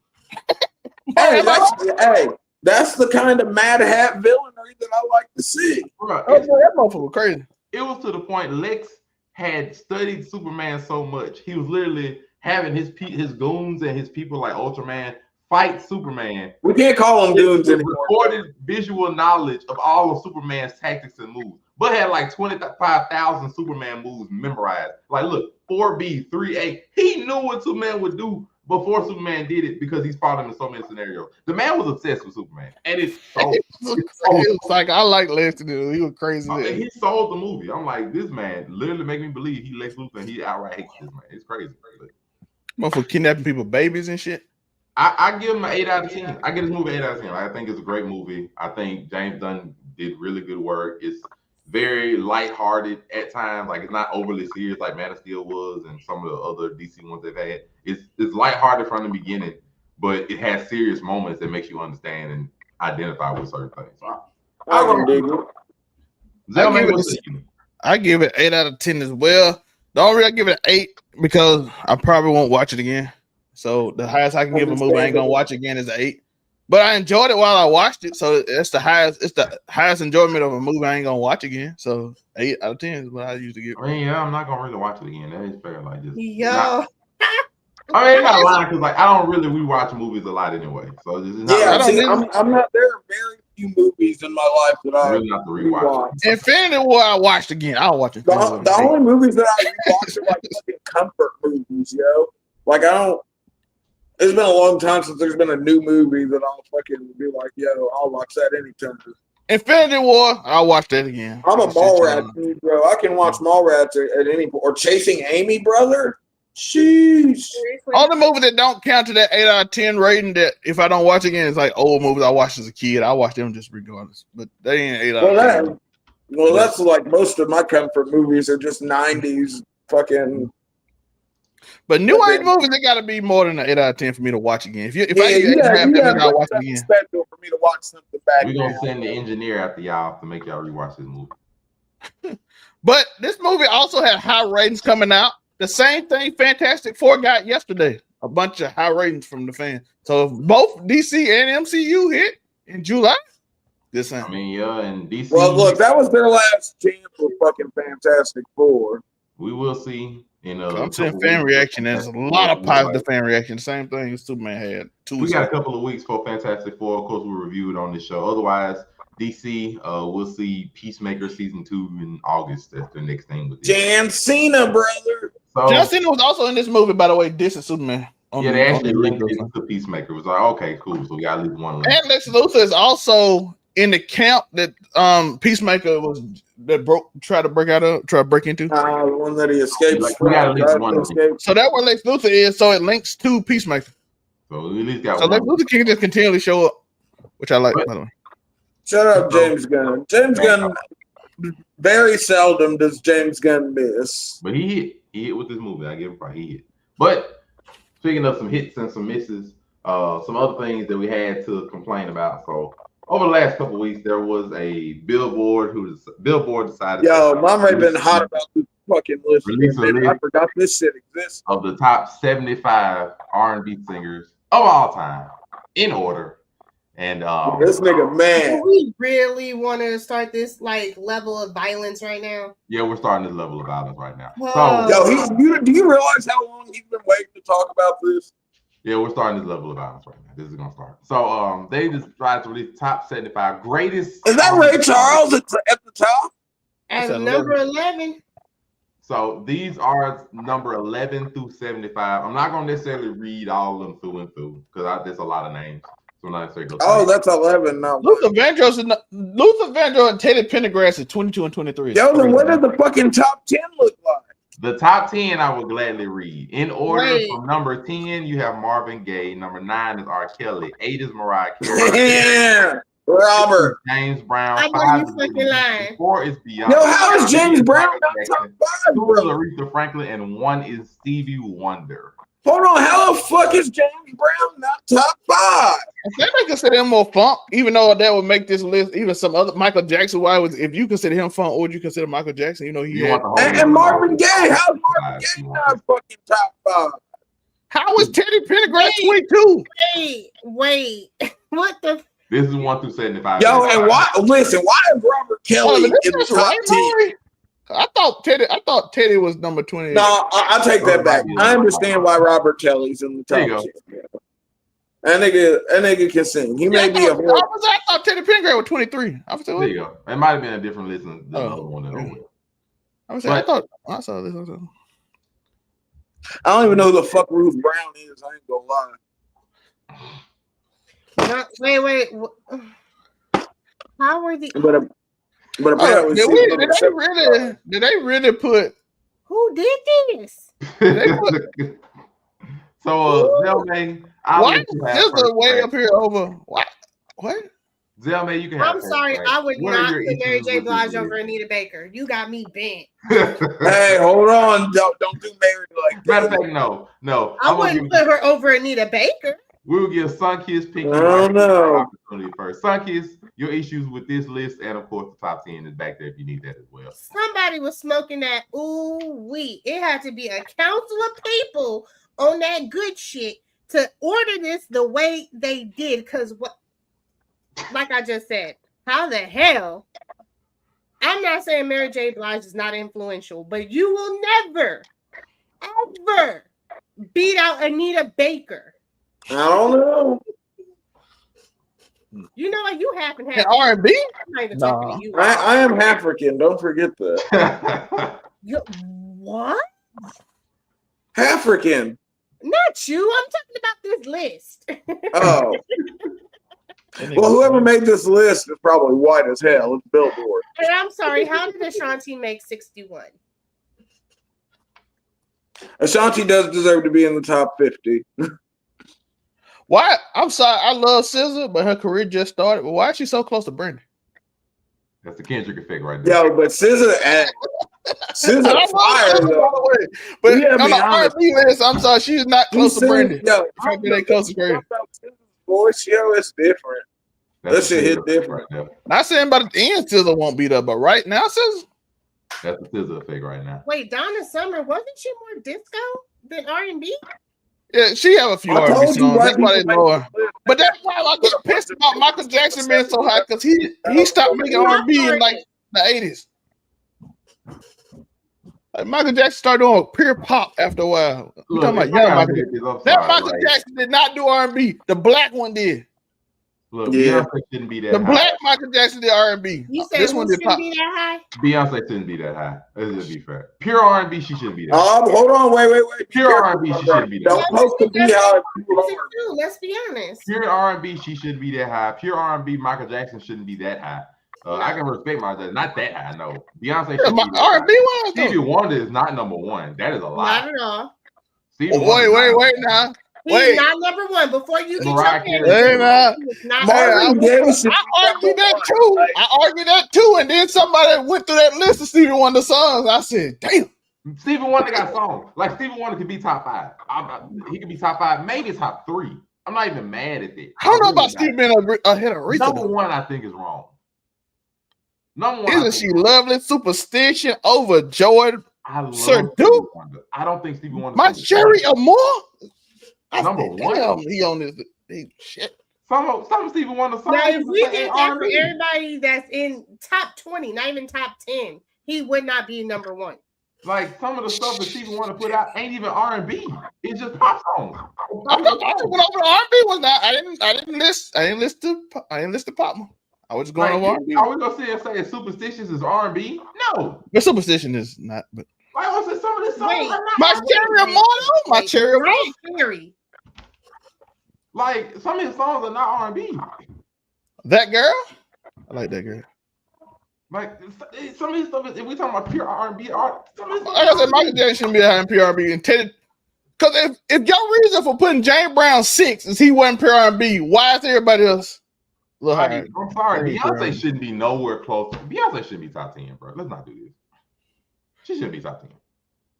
That's the kind of Mad Hat villainy that I like to see. That motherfucker was crazy. It was to the point Lex had studied Superman so much. He was literally having his goons and his people like Ultraman fight Superman. We can't call them goons anymore. Recorded visual knowledge of all of Superman's tactics and moves, but had like 25,000 Superman moves memorized. Like, look, 4B, 3A. He knew what Superman would do before Superman did it because he's fought him in so many scenarios. The man was obsessed with Superman, and it was like, I like Lex Luthor. He was crazy. I mean, he sold the movie. I'm like, this man literally make me believe he Lex Luthor and he outright hates this man. It's crazy. Motherfucker kidnapping people, babies and shit. I give him an 8 out of 10. I give this movie 8 out of 10. I think it's a great movie. I think James Gunn did really good work. It's very lighthearted at times. Like, it's not overly serious like Man of Steel was and some of the other DC ones they've had. It's lighthearted from the beginning, but it has serious moments that makes you understand and identify with certain things. So I give it 8 out of 10 as well. The only reason I give it an 8 because I probably won't watch it again. So the highest I can give a movie I ain't gonna watch again is an 8. But I enjoyed it while I watched it, so it's the highest enjoyment of a movie I ain't gonna watch again. So 8 out of 10 is what I usually get. I mean, yeah, I'm not gonna really watch it again. That is fair. Like just Yo. I mean, it's not lying because like I don't really rewatch movies a lot anyway. So this is not I'm not. There are very few movies in my life that I really not to rewatch. Infinity War I watched again. I'll watch it. The only movies that I rewatch are like fucking comfort movies, yo. Like I don't. It's been a long time since there's been a new movie that I'll fucking be like, yo, I'll watch that anytime. Infinity War, I'll watch that again. I'm a Mallrats dude, bro. I can watch Mallrats at any point. Or Chasing Amy, brother. Sheesh. All the movies that don't count to that 8 out of 10 rating, that if I don't watch again, it's like old movies I watched as a kid. I watch them just regardless. But they ain't 8 out of 10. Well, that's like most of my comfort movies are just 90s fucking. But new age movies, they got to be more than an 8 out of 10 for me to watch again. If I I'll watch it again. Special for me to watch something back. We're gonna send the engineer after y'all to make y'all rewatch this movie. But this movie also had high ratings coming out. The same thing Fantastic Four got yesterday. A bunch of high ratings from the fans. So if both DC and MCU hit in July, this ain't. I mean, yeah, and DC. Well, look, that was their last chance for fucking Fantastic Four. We will see. I'm saying fan reaction. There's a lot of positive fan reaction. Same thing as Superman had. We got a couple of weeks for Fantastic Four. Of course, we'll review it on this show. Otherwise, DC, we'll see Peacemaker season 2 in August. That's the next thing with this. John Cena, brother. So, John Cena was also in this movie, by the way. This is Superman. They actually linked it to Peacemaker. It was like, okay, cool. So we got at least one link. And Lex Luthor is also in the camp that Peacemaker tried to break into. The one that he escaped. We got at least one. So that's where Lex Luthor is. So it links to Peacemaker. So we at least got one. Lex Luthor can just continually show up, which I like. By the way. Shut up, James Gunn. James Gunn. Very seldom does James Gunn miss. But he hit with this movie. I give him probably he hit. But speaking of some hits and some misses, some other things that we had to complain about. So over the last couple of weeks, there was a Billboard decided. Yo, Mom Ray been hot about this fucking list. I forgot this shit exists. Of the top 75 R&B singers of all time, in order. And this nigga, man. Do we really want to start this like level of violence right now? Yeah, we're starting this level of violence right now. Whoa. So, do you realize how long he's been waiting to talk about this? Yeah, we're starting this level of violence right now. This is gonna start. So, they just tried to release top 75 greatest. Is that Ray Charles at the top? At number 11. So these are number 11 through 75. I'm not gonna necessarily read all of them through and through because there's a lot of names. So not necessarily. That's 11 now. Luther Vandross and Teddy Pendergrass is 22 and 23. Yo, then what does the fucking top 10 look like? The top 10 I would gladly read. In order, from number 10, you have Marvin Gaye. Number 9 is R. Kelly. 8 is Mariah Carey. Yeah, Robert. James Brown. I know you fucking lying. 4 is Beyonce. Yo, how is James Brown not top 5, 2 bro? is Aretha Franklin, and 1 is Stevie Wonder. Hold on, how the fuck is James Brown not top 5? They may consider him more funk, even though that would make this list. Even some other Michael Jackson. If you consider him funk, or would you consider Michael Jackson? You know and Marvin Gaye. How's Marvin Gaye not fucking top 5? How is Teddy Pendergrass 22? Wait. What the? This is 1 through 75. Yo, and why? Listen, why is Robert Kelly in the top 10? I thought Teddy was number 20. No, I'll take that back. I understand why Robert Kelly's in the top 10. That nigga can sing. He may be a horrible. I thought Teddy Pendergrass was 23. There you go. It might have been a different list than the other one. I thought I saw this. I don't even know who the fuck Ruth Brown is. I ain't gonna lie. Wait. How were the? But apparently, did they really put? Who did this? So, Zelmay, why is this way up here over? What? Zelmay, you can have. I'm sorry, I would not put Mary J. Blige over Anita Baker. You got me bent. Hey, hold on! Don't do Mary like that. Matter of fact, no. I wouldn't put her over Anita Baker. We'll give Sunkiss Pinky opportunity first. Sunkiss, your issues with this list, and of course the top 10 is back there if you need that as well. Somebody was smoking that. It had to be a council of people on that good shit to order this the way they did. Because what like I just said, how the hell? I'm not saying Mary J. Blige is not influential, but you will never, ever beat out Anita Baker. I don't know. You know what? You half and half. And R&B? I'm not even talking to you. I am African. Don't forget that. What? African. Not you. I'm talking about this list. Oh. Well, whoever made this list is probably white as hell. It's Billboard. And I'm sorry. How did Ashanti make 61? Ashanti does deserve to be in the top 50. Why? I'm sorry. I love SZA, but her career just started. But why is she so close to Brandy? That's the Kendrick effect right there. Yo, but SZA fire though. But on the R&B list, I'm sorry, she's not close to Brandy. Yo, close to Brandy. Voice, yo, it's different. That shit hit different. Right. Not saying by the end SZA won't beat up, but right now SZA. That's the SZA effect right now. Wait, Donna Summer, wasn't she more disco than R&B? Yeah, she have a few R&B songs. That's why they know her. But that's why I get pissed about Michael Jackson being so high because he stopped making R&B in like the 80s. Like Michael Jackson started doing pure pop after a while. You talking about young Michael Jackson? That Michael Jackson did not do R&B. The black one did. Look, Beyonce shouldn't be that the high. Black Michael Jackson did R&B. You said this one did pop. Be that high? Beyonce shouldn't be that high. Let's just be fair. Pure R&B, she shouldn't be that high. Hold on, wait. Pure R&B, she shouldn't be that high. Don't post to be how let's be honest. Pure R&B, she shouldn't be that high. Pure R&B, Michael Jackson shouldn't be that high. I can respect Michael Jackson, not that high. No, Beyonce. Yeah, my R&B one. Stevie Wonder is not number one. That is a lie. Not at all. Wait now. He's not number one. Before you get Mariah your Carey. I argue that too. I argue that too. And then somebody went through that list of Stevie Wonder songs. I said, damn. Stevie Wonder got songs. Like Stevie Wonder could be top 5. He could be top 5, maybe top 3. I'm not even mad at it. I don't know about Stevie being ahead of Aretha. Number one, I think is wrong. Number one. Isn't she lovely? Superstition, Overjoyed. I love Sir Stevie Wonder. I don't think Stevie Wonder. My Cherry Amore. Number one. He on this shit. Some of Stevie Wonder songs. Now, if we did that for everybody that's in top 20, not even top 10, he would not be number one. Like some of the stuff that Stevie Wonder put out ain't even R&B. It's just pop songs. I just went over the R&B was not. I didn't list the pop. I was just going over R&B. Are we gonna sit and say Superstitious is R&B? No. But Superstition is not. But why was it some of this songs? My Cherry Amore. My Cherry Amore. Like some of his songs are not R&B. That girl, I like that girl. Like some of his stuff, if we talking about pure R&B art, some of his like I said, Michael Jackson shouldn't be high in pure R&B. And Teddy, because if your reason for putting James Brown 6 is he wasn't pure R&B, why is everybody else? I'm sorry, Beyonce shouldn't be nowhere close. Beyonce shouldn't be top 10, bro. Let's not do this. She shouldn't be top 10.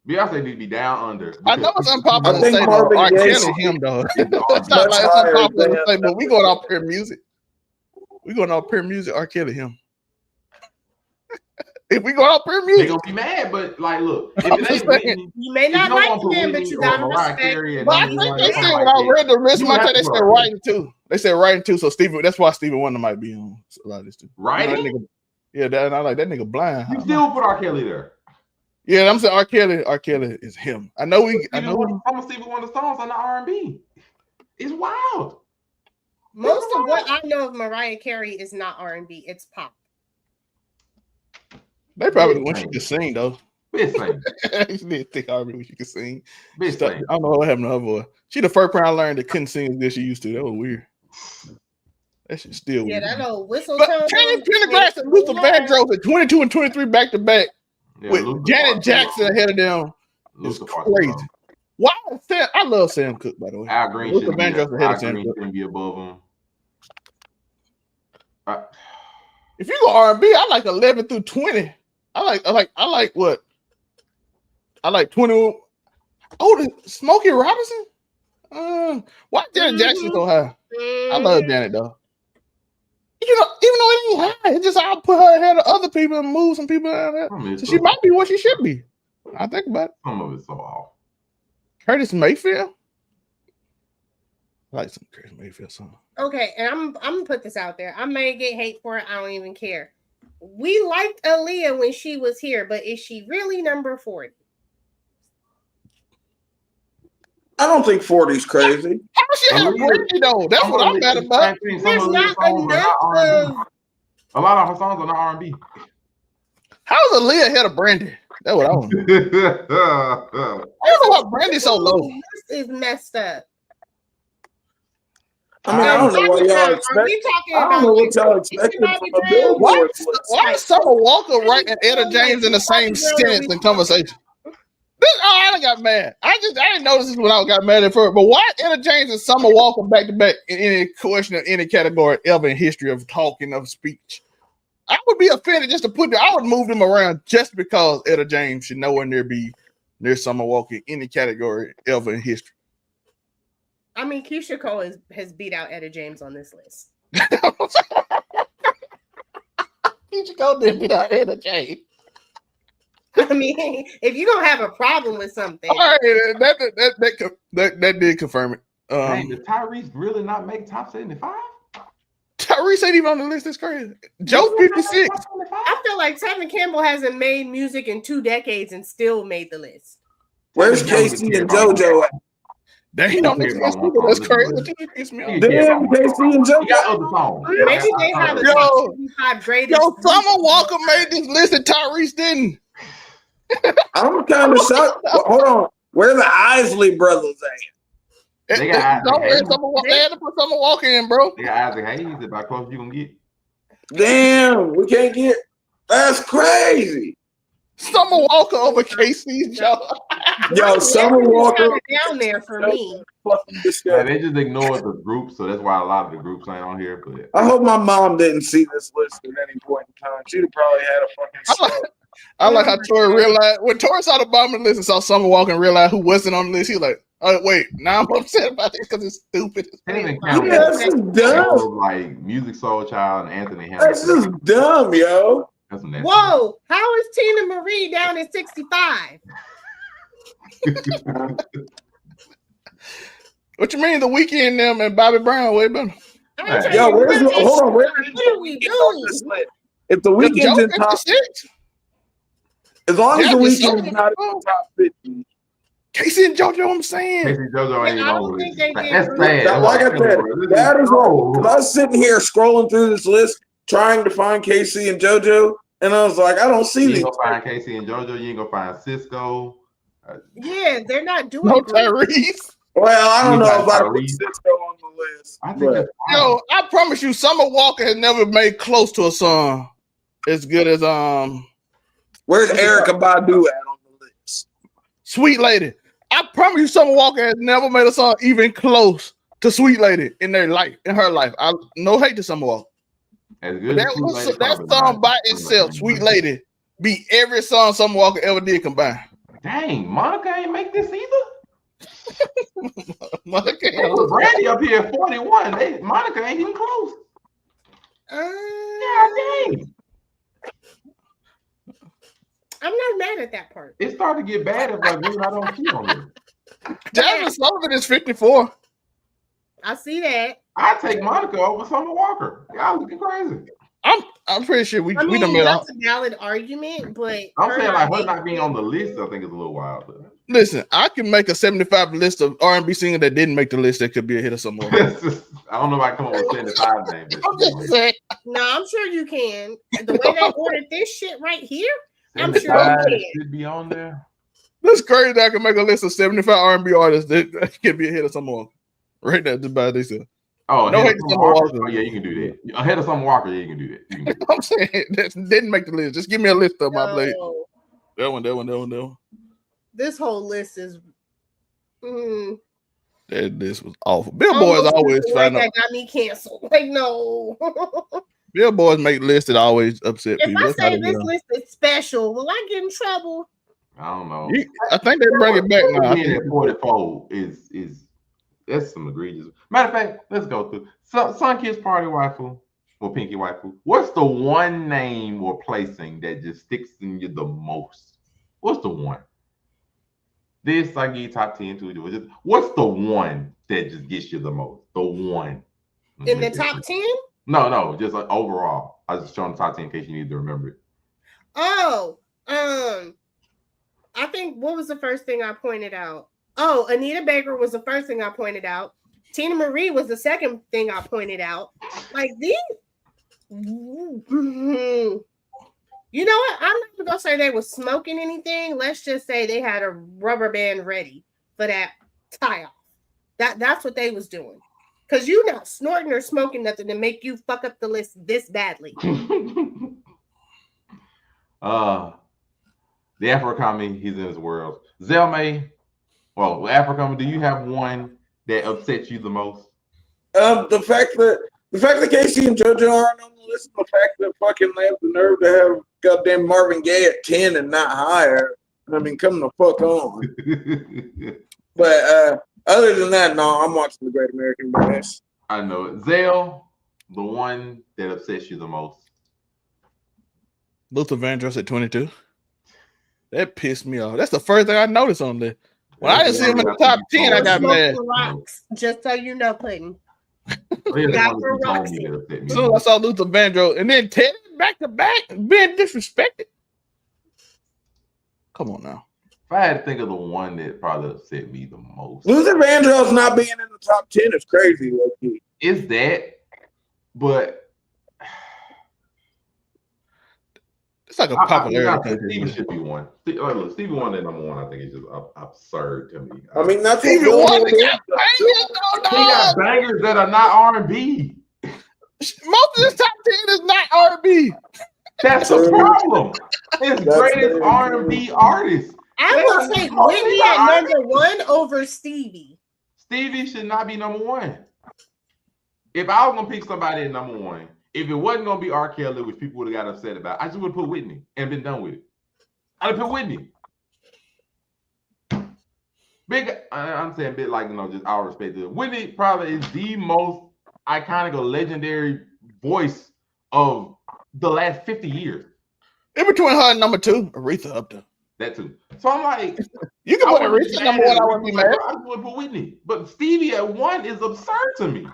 Beyonce need to be down under. I know it's unpopular to say, but R. Kelly him though. It's not like it's unpopular to say, but we going off pure music. We going off pure music. R. Kelly him. If we go off pure music, they gonna be mad. But like, look, if it ain't Whitney, you may not like him, but you gotta respect. But I think they said when I read the rest of my time, they said writing too. They said writing too. So Stevie, that's why Stevie Wonder might be on a lot of this too. Writing? You know, I like that nigga blind. You still put R. Kelly there. Yeah, I'm saying R. Kelly is him. I know some of Stevie Wonder songs are not R&B. It's wild. Most of what I know of Mariah Carey is not R&B. It's pop. They probably when she could sing though. Bitch sing. She didn't think R&B when she could sing. Bitch sing. I don't know what happened to her voice. She the first person I learned that couldn't sing as good as she used to. That was weird. That shit still weird. Yeah, that old whistle but tone. Pendergrass and Luther Vandross at 22 and 23 back to back. Yeah, with Luther Janet Jackson ahead of them is crazy. Why? I love Sam Cooke, by the way. Al Green shouldn't be above him. If you go R&B, I like 11 through 20. I like what? I like 20. Oh, Smokey Robinson. Why Janet Jackson so high? I love Janet though. You know, even though it ain't high, it's just I'll put her ahead of other people and move some people out of that. So she might be what she should be. I think about it. Some of it's so off. Curtis Mayfield. I like some Chris Mayfield song. Okay, and I'm gonna put this out there. I may get hate for it. I don't even care. We liked Aaliyah when she was here, but is she really number 40? I don't think 40's crazy. How does she have Brandy though? That's what I'm mad about. There's not enough of. A lot of her songs are not R&B. How's Aaliyah ahead of Brandy? That's what I want. I don't know why Brandy's so low. This is messed up. I mean, I don't know what y'all expect. I don't know what y'all expecting from a Billboard. Why is Summer Walker writing Etta James in the same sentence in conversation? I done got mad. I didn't notice this when I got mad at first. But why Etta James and Summer Walker back to back in any question of any category ever in history of talking of speech? I would be offended just to put them. I would move them around just because Etta James should nowhere near Summer Walker in any category ever in history. I mean, Keisha Cole has beat out Etta James on this list. Keisha Cole did beat out Etta James. I mean, if you're gonna have a problem with something, all right, that did confirm it. Did Tyrese really not make top 75? Tyrese ain't even on the list. That's crazy. Joe 56. I feel like Tevin Campbell hasn't made music in 2 decades and still made the list. Where's Casey and JoJo at? They ain't on the list. That's crazy. Damn, Casey and JoJo. Maybe they have a top 75 greatest. Yo, Summer Walker made this list and Tyrese didn't. I'm kind of shocked. Hold on. Where are the Isley brothers at? They got they had to put Summer Walker in, bro. They got Isaac Hayes. About close you gonna get. Damn, we can't get. That's crazy. Summer Walker over KC's job. Yo, Summer Walker down there for me. Yeah, they just ignored the group, so that's why a lot of the groups ain't on here. But I hope my mom didn't see this list at any point in time. She'd have probably had a fucking. I like how Tori realized when Tori saw the bottom list and saw Summer Walker and realized who wasn't on the list. He was like, "Oh wait, now I'm upset about this because it's stupid." That's just dumb. Like Music Soul Child and Anthony Hamilton. That's just dumb, yo. That's nasty. Whoa, how is Tina Marie down at 65? What you mean? The Weeknd them and Bobby Brown way better. Yo, hold on. What are we doing? If the Weeknd's in top 6, as long as the Weeknd's not in the top 50. Casey and JoJo, I'm saying. Casey and JoJo ain't on this. That's bad. Like I said, that is wrong. Because I was sitting here scrolling through this list, trying to find Casey and JoJo, and I was like, I don't see these. You ain't gonna find Casey and JoJo. You ain't gonna find Cisco. Yeah, they're not doing no Tyrese. Well, I don't know if I put Cisco on the list. I think yo, I promise you, Summer Walker has never made close to a song as good as Where's Erykah Badu at on the list? Sweet Lady. I promise you, Summer Walker has never made a song even close to Sweet Lady in her life. I no hate to Summer Walker. As good that song by itself, Sweet Lady, beat every song Summer Walker ever did combined. Dang, Monica ain't make this either. Monica ain't. Brandy up here at 41. Monica ain't even close. Yeah, dang. I'm not mad at that part. It started to get bad if like women I don't see on there. Jasmine Sullivan is 54. I see that. I take Monica over Summer Walker. Y'all looking crazy. I'm pretty sure we done made that's a valid argument, but I'm saying like her not being on the list, I think is a little wild. But. Listen, I can make a 75 list of R&B singers that didn't make the list that could be a hit or somewhere. I don't know if I come up with 75 names. I'm just saying. No, I'm sure you can. The way they ordered this shit right here, I'm sure you can. Should be on there. That's crazy that I can make a list of 75 R&B artists that can be a hit or somewhere. Right now, just by themselves. Oh, no hate to Summer Walker. Oh, yeah, you can do that. Ahead of Summer Walker, yeah, you can do that. I'm saying that didn't make the list. Just give me a list of my plate. That one. This whole list is. This was awful. Billboards always find that got me canceled. Like no. Billboards make lists that always upset people. If I say this list is special, will I get in trouble? I don't know. I think they bring it back now. At 44 is that's some egregious. Matter of fact, let's go through. Sun Kiss Party Waifu or Pinky Waifu. What's the one name or placing that just sticks in you the most? What's the one? This I give you top 10 too. What's the one that just gets you the most? The one in the top 10? No, just like overall. I was just showing the top 10 in case you need to remember it. Oh, I think what was the first thing I pointed out? Oh, Anita Baker was the first thing I pointed out. Tina Marie was the second thing I pointed out. Like these, you know what? I'm not gonna say they were smoking anything. Let's just say they had a rubber band ready for that tie off. That's what they was doing. Cause you're not snorting or smoking nothing to make you fuck up the list this badly. The Afro comedy, he's in his world. Zelmay, well, Afro comedy, do you have one that upsets you the most? The fact that Casey and JoJo aren't on the list, the fact that fucking they have the nerve to have goddamn Marvin Gaye at 10 and not higher. I mean, come the fuck on. But other than that, no, I'm watching The Great American Bash. I know it. Zell, the one that upsets you the most. Luther Vandross at 22. That pissed me off. That's the first thing I noticed on there. When I didn't see him in the top 10, I got mad. Rocks, just so you know, Clinton. Dr. Roxy. So I saw Luther Vandross, and then Teddy back to back being disrespected. Come on now. If I had to think of the one that probably upset me the most, Luther Vandross not being in the top 10 is crazy. Low-key. Is that? But it's like a popularity thing. Stevie should be one. Look, Stevie Wonder number one, I think is just absurd to me. I mean, that's Stevie Wonder got bangers that are not R&B. Most of this top 10 is not R&B. That's the problem. His greatest R&B artist. I would take Whitney at number one over Stevie. Stevie should not be number one. If I was gonna pick somebody at number one, if it wasn't gonna be R. Kelly, which people would have got upset about, I just would have put Whitney and been done with it. I'd have put Whitney. I'm saying big like, just all respect to it. Whitney probably is the most iconic or legendary voice of the last 50 years. In between her and number two, Aretha up there. That too. So I'm like, you can put Aretha number one. I wouldn't be mad. I would put Whitney, but Stevie at one is absurd to me.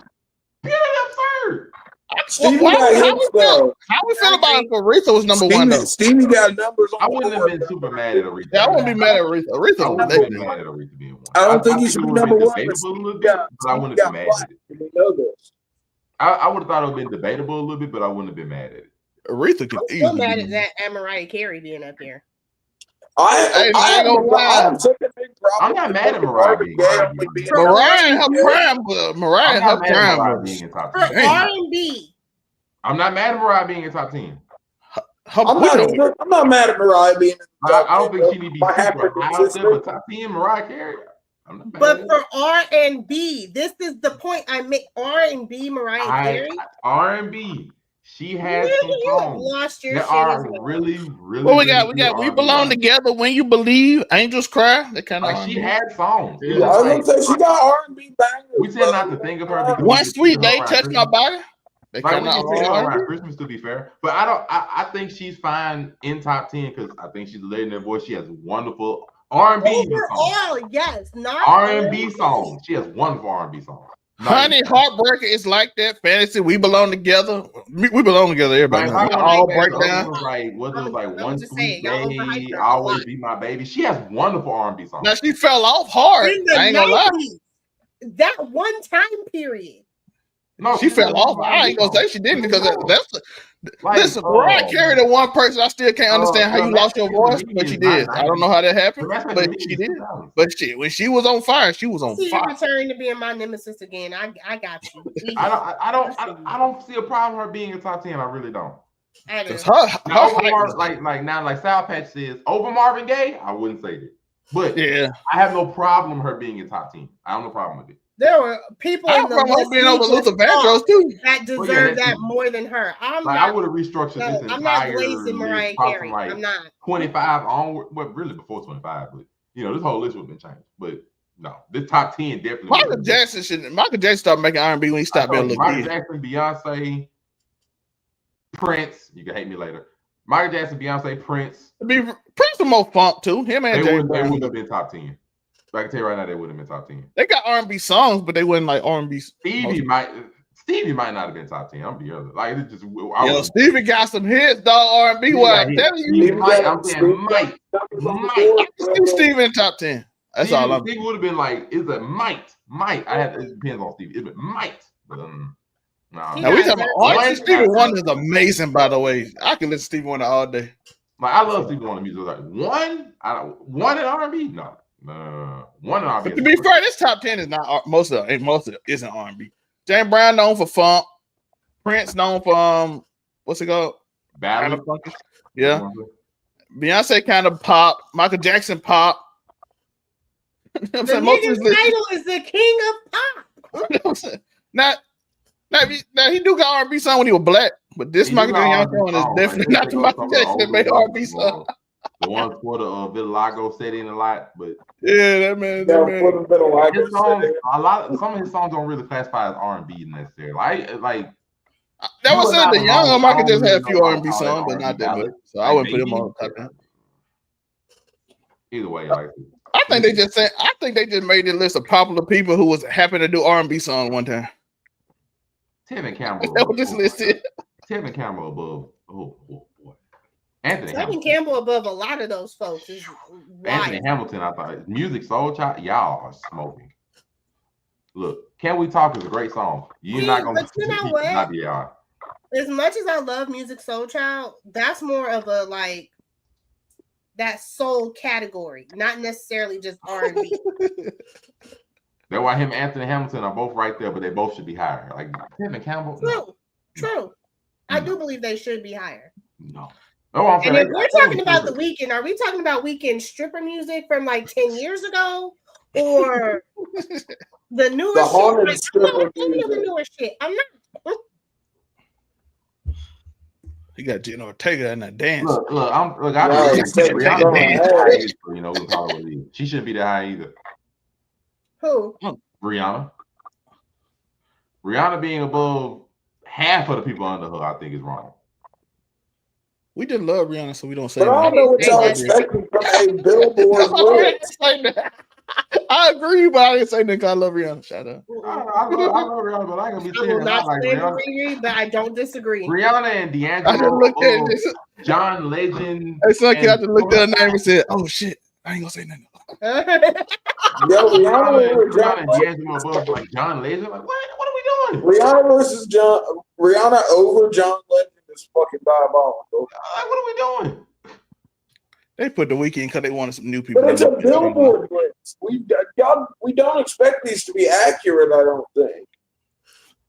Purely absurd. How we feel about if Aretha was number one? Though? Stevie got numbers. I wouldn't have been super mad at Aretha. Yeah, I wouldn't be mad at Aretha. I wouldn't be mad at Aretha being one. I don't think he should be number one. But I wouldn't have been mad at it. We know this. I would have thought it would have been debatable a little bit, but I wouldn't have been mad at it. Aretha could easily. I'm mad at that and Mariah Carey being up here. I'm not mad at Mariah being Mariah in her prime, Mariah in her prime being in top 10. For R&B. I'm not mad at Mariah being in top 10. I'm not mad at Mariah being in the top 10. I don't think she need to be super high up there, but top 10 Mariah Carey. But for R&B, this is the point I make. R&B, Mariah Carey. R&B. She has some songs that are really. Well, we got. We belong together. When you believe, angels cry. That kind of. She had songs. Yeah, I was gonna say she got R&B bangers. We tend not to think of her. One sweet day touched my body. Like we can say around Christmas, to be fair, but I think she's fine in top 10 because I think she's a lady in her voice. She has wonderful R&B songs. Yes, not R&B songs. She has wonderful R&B songs. Honey, Heartbreaker is like that. Fantasy, we belong together. We belong together. Everybody, all break down. What was like one sweet day, always be my baby. She has wonderful R&B songs. Now she fell off hard. I ain't gonna lie. That one time period. No, she fell off. I ain't gonna say she didn't because that's. Listen, Mariah Carey, the one person I still can't understand how you lost your voice, but she did. I don't know how that happened, but she did. But when she was on fire, she was on fire. Returning to being my nemesis again. I got you. I don't see a problem with her being in top 10. I really don't. Like Sour Patch says, over Marvin Gaye, I wouldn't say that. But yeah, I have no problem her being in top 10. I have no problem with it. There were people in the list being over Luther Vandross too that deserve that more than her. I would have restructured this entire. I'm not glazing Mariah Carey. I'm not 25 onward. Well, really before 25, but this whole list would have been changed. But no, this top 10 definitely. Michael Jackson started making R&B when he stopped being a little kid. Michael Jackson, Beyonce, Prince. You can hate me later. Michael Jackson, Beyonce, Prince. Prince the most funk too. Him and they would have been top 10. I can tell you right now, they wouldn't have been top 10. They got R&B songs, but they wasn't like R&B. Stevie might not have been top 10. I'm be honest. Like it's just Stevie got some hits, dog. R&B. What I'm telling you, I'm saying might. I can see Stevie in top 10. That's all I'm. Stevie would have been like, it's a might. It depends on Stevie. It might. But now we talking about artists. Stevie Wonder is amazing, by the way. I can listen to Stevie Wonder all day. Like I love Stevie Wonder music. Like one in R&B, no. One in R&B. But to be fair, this top 10 is not most of it isn't R&B. James Brown known for funk. Prince known for what's it called? Ballad. Yeah. Beyonce kind of pop. Michael Jackson pop. The nigga's title is the king of pop. Now he do got R&B song when he was black, but this Michael Jackson song is definitely not the Michael Jackson that made R&B song. The one for the Vitiligo set in a lot, but yeah, that man. His songs, some of his songs don't really classify as R&B necessarily. Like that was saying the young Michael just had a few R&B songs, but not that much. So I wouldn't put him on top of. Either way, like I think they just made this list of popular people who was happy to do R&B song one time. Tevin Campbell. That's what this list is. Tevin Campbell above. Oh boy. Tevin Campbell above a lot of those folks. Is Anthony Hamilton, I thought Music Soul Child, y'all are smoking. Look, Can We Talk is a great song. You're not gonna. But you know what? As much as I love Music Soul Child, that's more of a like that soul category, not necessarily just R&B. That's why him and Anthony Hamilton are both right there, but they both should be higher. Like Tevin Campbell. True. I do believe they should be higher. No. And if we're talking about The Weeknd, are we talking about Weeknd stripper music from like 10 years ago, or the newest shit? I'm not any of the newer shit. I'm not. He got Jenna Ortega in that dance. She shouldn't be that high either. Who? Rihanna. Rihanna being above half of the people under her, I think is wrong. We just love Rihanna, so we don't say. But I don't know what y'all expecting from a Billboard list. I agree, but I didn't say nothing. I love Rihanna. Shut up. I love Rihanna, but I ain't gonna be saying not like Rihanna. But I don't disagree. Rihanna and D'Angelo, John Legend. It's like you have to look at her name and say, "Oh shit, I ain't gonna say nothing." Rihanna and D'Angelo above like John Legend. Like what are we doing? Rihanna versus Rihanna over John Legend is fucking diabolical. Like what are we doing? They put The Weeknd because they wanted some new people. But it's a Billboard list. We don't expect these to be accurate, I don't think.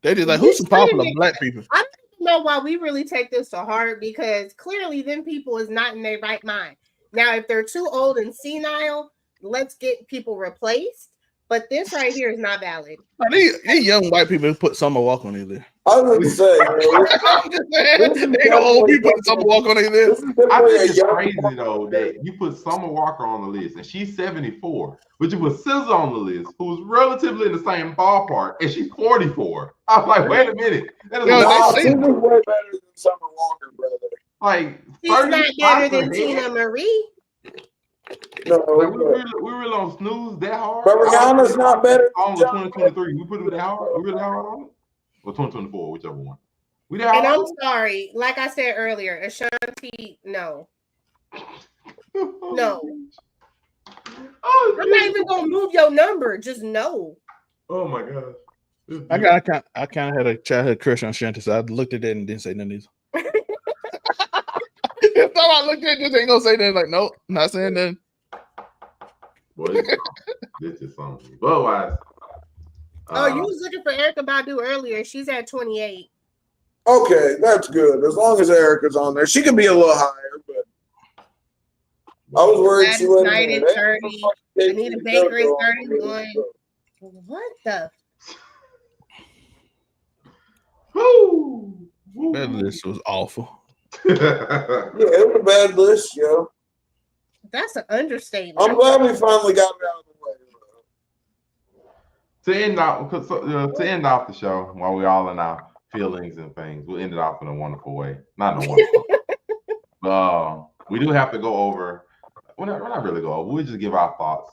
They just like, who's some popular black people? I don't know why we really take this to heart, because clearly them people is not in their right mind. Now, if they're too old and senile, let's get people replaced. But this right here is not valid. These young white people who put Summer Walker on their list. I would say, they don't old people put Summer Walker on their list. I think it's crazy though that you put Summer Walker on the list and she's 74, but you put SZA on the list, who's relatively in the same ballpark, and she's 44. I was like, wait a minute, that is SZA's way better than Summer Walker, brother. Like, she's not better than Tina Marie. No, like, we really don't snooze that hard. But Rihanna's not better. On 2023, we put it that hard. We really hard on it. Or 2024, whichever one. We that and hard. I'm sorry, like I said earlier, Ashanti, no. No. Oh, I'm not even gonna move your number. Just no. Oh my gosh. I kind of had a childhood crush on Ashanti, so I looked at that and didn't say nothing. If somebody looked at it, just ain't gonna say nothing. Like, nope, not saying nothing. Boy, this is something. But otherwise, you was looking for Erykah Badu earlier. She's at 28. Okay, that's good. As long as Erica's on there, she can be a little higher. But I was worried she wasn't. Night at 30. Anita Baker is 31. What the? That list was awful. Yeah, it was a bad list, yo. That's an understatement. I'm glad we finally got it out of the way. To end off the show, while we're all in our feelings and things, we'll end it off in a wonderful way. Not in a wonderful way. We do have to go over. We're not really go over. We'll just give our thoughts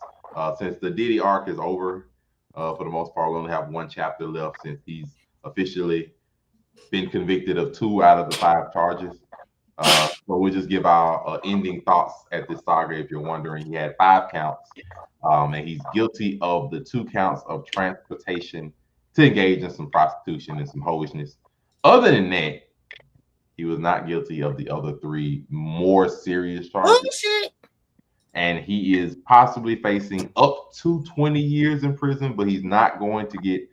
Since the Diddy arc is over, for the most part, we only have one chapter left since he's officially been convicted of 2 out of the 5 charges. So we'll just give our ending thoughts at this saga. If you're wondering, he had 5 counts, and he's guilty of the 2 counts of transportation to engage in some prostitution and some hoishness. Other than that, he was not guilty of the other 3 more serious charges. Oh shit! And he is possibly facing up to 20 years in prison, but he's not going to get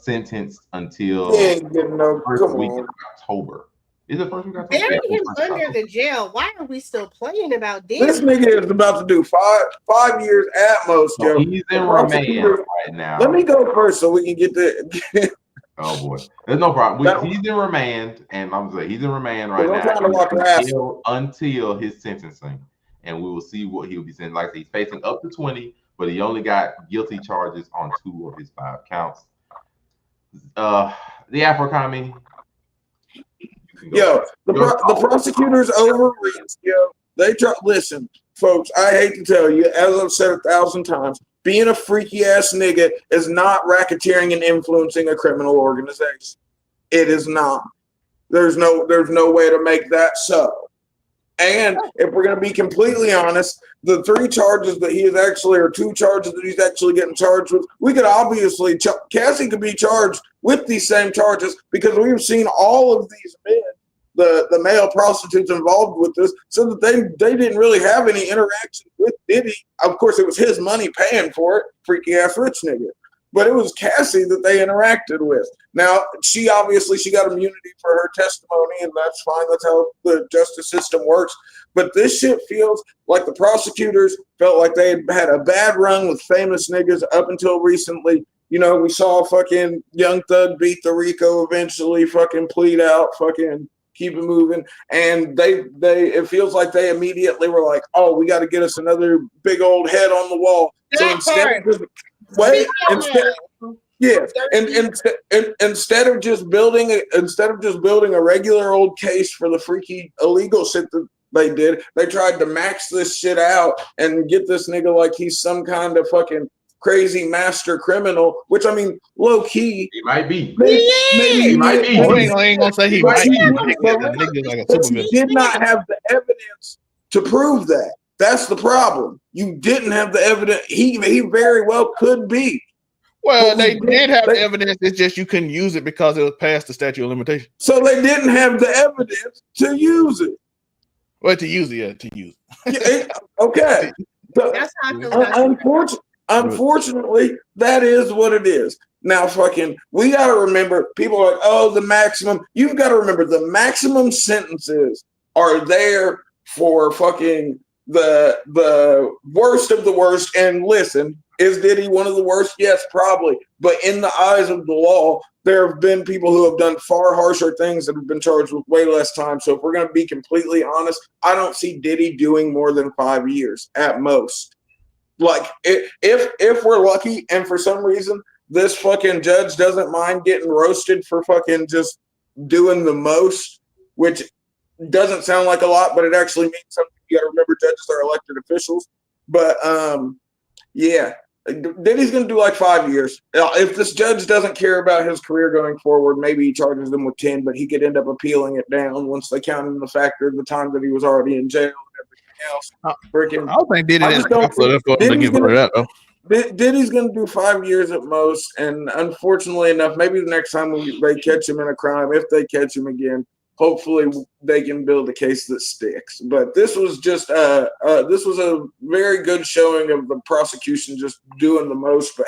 sentenced until first week of October. Is it first week of October? Bury him under the jail. Why are we still playing about this? This nigga is about to do five years at most, so Joe. He's in remand right now. Let me go first so we can get the. Oh boy, there's no problem. He's in remand, and I'm saying he's in remand right now until his sentencing, and we will see what he'll be sentenced. Like I said, he's facing up to 20, but he only got guilty charges on 2 of his 5 counts. The Afro-Commie. Yo, the prosecutors overreached. Yo, they try. Listen, folks, I hate to tell you, as I've said 1,000 times, being a freaky ass nigga is not racketeering and influencing a criminal organization. It is not. There's no way to make that so. And if we're going to be completely honest, the 3 charges that he is actually, or 2 charges that he's actually getting charged with, we could obviously, Cassie could be charged with these same charges because we've seen all of these men, the male prostitutes involved with this, so that they didn't really have any interaction with Diddy. Of course, it was his money paying for it, freaky ass rich nigga. But it was Cassie that they interacted with. Now, she got immunity for her testimony, and that's fine. That's how the justice system works. But this shit feels like the prosecutors felt like they had a bad run with famous niggas up until recently. You know, we saw fucking Young Thug beat the Rico eventually, fucking plead out, fucking keep it moving. And it feels like they immediately were like, oh, we got to get us another big old head on the wall. So instead of just building a regular old case for the freaky illegal shit that they did, they tried to max this shit out and get this nigga like he's some kind of fucking crazy master criminal, which I mean, low key, he might be. Maybe he might be. I ain't gonna say he might be. But you did not have the evidence to prove that. That's the problem. You didn't have the evidence. He very well could be. Well, they did have the evidence. It's just you couldn't use it because it was past the statute of limitation. So they didn't have the evidence to use it. Well, to use it, to use it. Okay. So, that's how I feel. Unfortunately, that is what it is. Now, fucking, we got to remember, people are like, oh, the maximum. You've got to remember the maximum sentences are there for fucking the worst of the worst. And listen, is Diddy one of the worst? Yes, probably. But in the eyes of the law, there have been people who have done far harsher things that have been charged with way less time. So if we're going to be completely honest, I don't see Diddy doing more than 5 years at most. Like, if we're lucky and for some reason this fucking judge doesn't mind getting roasted for fucking just doing the most, which doesn't sound like a lot, but it actually means something. You got to remember, judges are elected officials. But, yeah, Diddy's going to do like 5 years. If this judge doesn't care about his career going forward, maybe he charges them with 10, but he could end up appealing it down once they count in the factor of the time that he was already in jail and everything else. I don't think Diddy is Diddy's going to do 5 years at most, and unfortunately enough, maybe the next time they catch him in a crime, if they catch him again, hopefully they can build a case that sticks. But this was just this was a very good showing of the prosecution just doing the most, but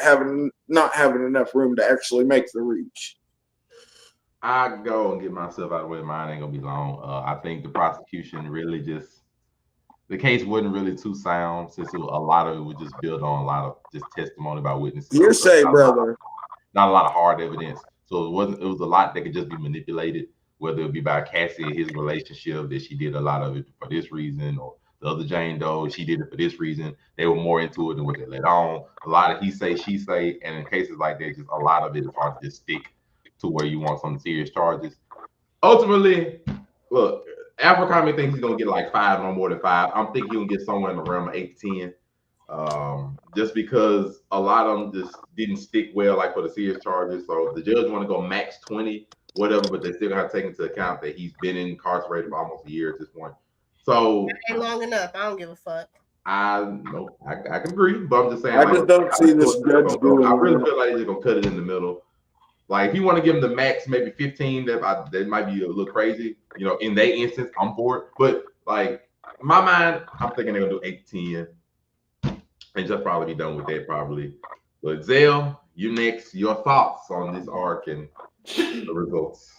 not having enough room to actually make the reach. I go and get myself out of the way. Mine ain't gonna be long. I think the prosecution really the case wasn't really too sound, since a lot of it was just built on a lot of just testimony by witnesses. Hearsay, brother. Not a lot of hard evidence. So it was a lot that could just be manipulated, whether it be by Cassie and his relationship, that she did a lot of it for this reason, or the other Jane Doe, she did it for this reason. They were more into it than what they let on. A lot of he say, she say, and in cases like that, just a lot of it is hard to just stick to where you want some serious charges. Ultimately, look, Afro-Commie thinks he's gonna get like 5, no more than 5. I'm thinking he'll get somewhere in the realm of 8 to 10. just because a lot of them just didn't stick well, like for the serious charges. So the judge want to go max 20, whatever, but they still gonna have to take into account that he's been incarcerated for almost a year at this point. So that ain't long enough. I don't give a fuck. I know I can agree, but I'm just saying. I just don't see this judge doing. I really feel like he's gonna cut it in the middle. Like if you want to give him the max, maybe 15, that might be a little crazy. You know, in that instance, I'm for it. But like in my mind, I'm thinking they're gonna do 8 to 10, and just probably be done with that probably. But Zell, you next. Your thoughts on this arc and the results?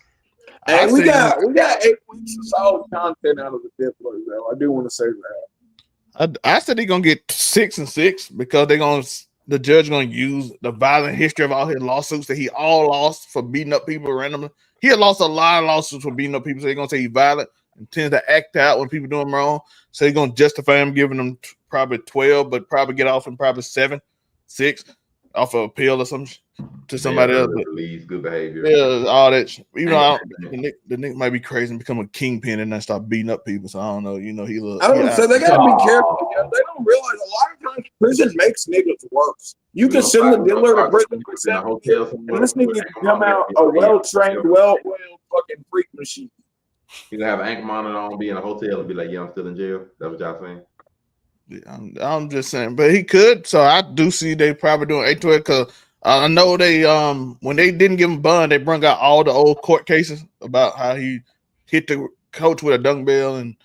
Hey, we got 8 weeks of solid content out of the Death Row, though. I do want to say that. I said he's gonna get 6 and 6 because the judge gonna use the violent history of all his lawsuits that he all lost for beating up people randomly. He had lost a lot of lawsuits for beating up people, so they're gonna say he's violent and tends to act out when people do him wrong. So he's gonna justify him giving them probably 12, but probably get off in probably 7, 6 off of appeal or something to somebody else. Leads good behavior. Yeah, all that. You know, the Nick might be crazy and become a kingpin and then start beating up people. So I don't know. You know, he look. I don't know. So they gotta be careful. You know, they don't realize a lot of times prison makes niggas worse. You can send the dealer to prison for 7 years, and this nigga can come out a well-trained, well-oiled fucking freak machine. You gonna have an ankle monitor on, be in a hotel, and be like, "Yeah, I'm still in jail." That's what y'all saying? Yeah, I'm just saying, but he could. So I do see they probably doing 8 to 8 because I know they when they didn't give him bond, they brought out all the old court cases about how he hit the coach with a dumbbell and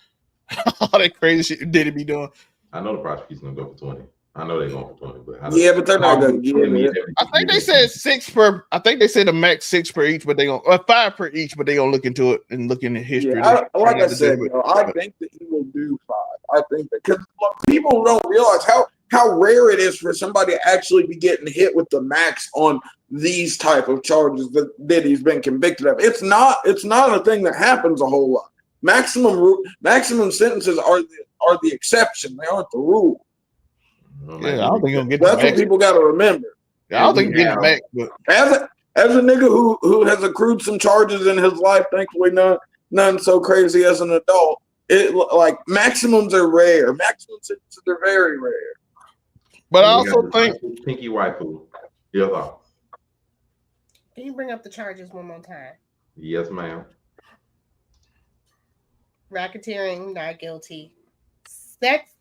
all that crazy shit did he be doing. I know the prosecution's gonna go for 20. I know they're going for 20, but but they're not gonna give it. I think they said 6 per. I think they said the max 6 per each, but they gonna 5 per each, but they gonna look into it and look into history. Yeah, like I said, I think that he will do 5. I think that because people don't realize how rare it is for somebody to actually be getting hit with the max on these type of charges that he's been convicted of. It's not a thing that happens a whole lot. Maximum sentences are the exception. They aren't the rule. Yeah, I don't think he'll get. That's what people got to remember. Yeah, I don't think he'll get back. But as a nigga who has accrued some charges in his life, thankfully none so crazy as an adult. It like maximums are rare. Maximum sentences are very rare. But I also think Pinky Waifu. Your thoughts? Can you bring up the charges one more time? Yes, ma'am. Racketeering, not guilty. Sex.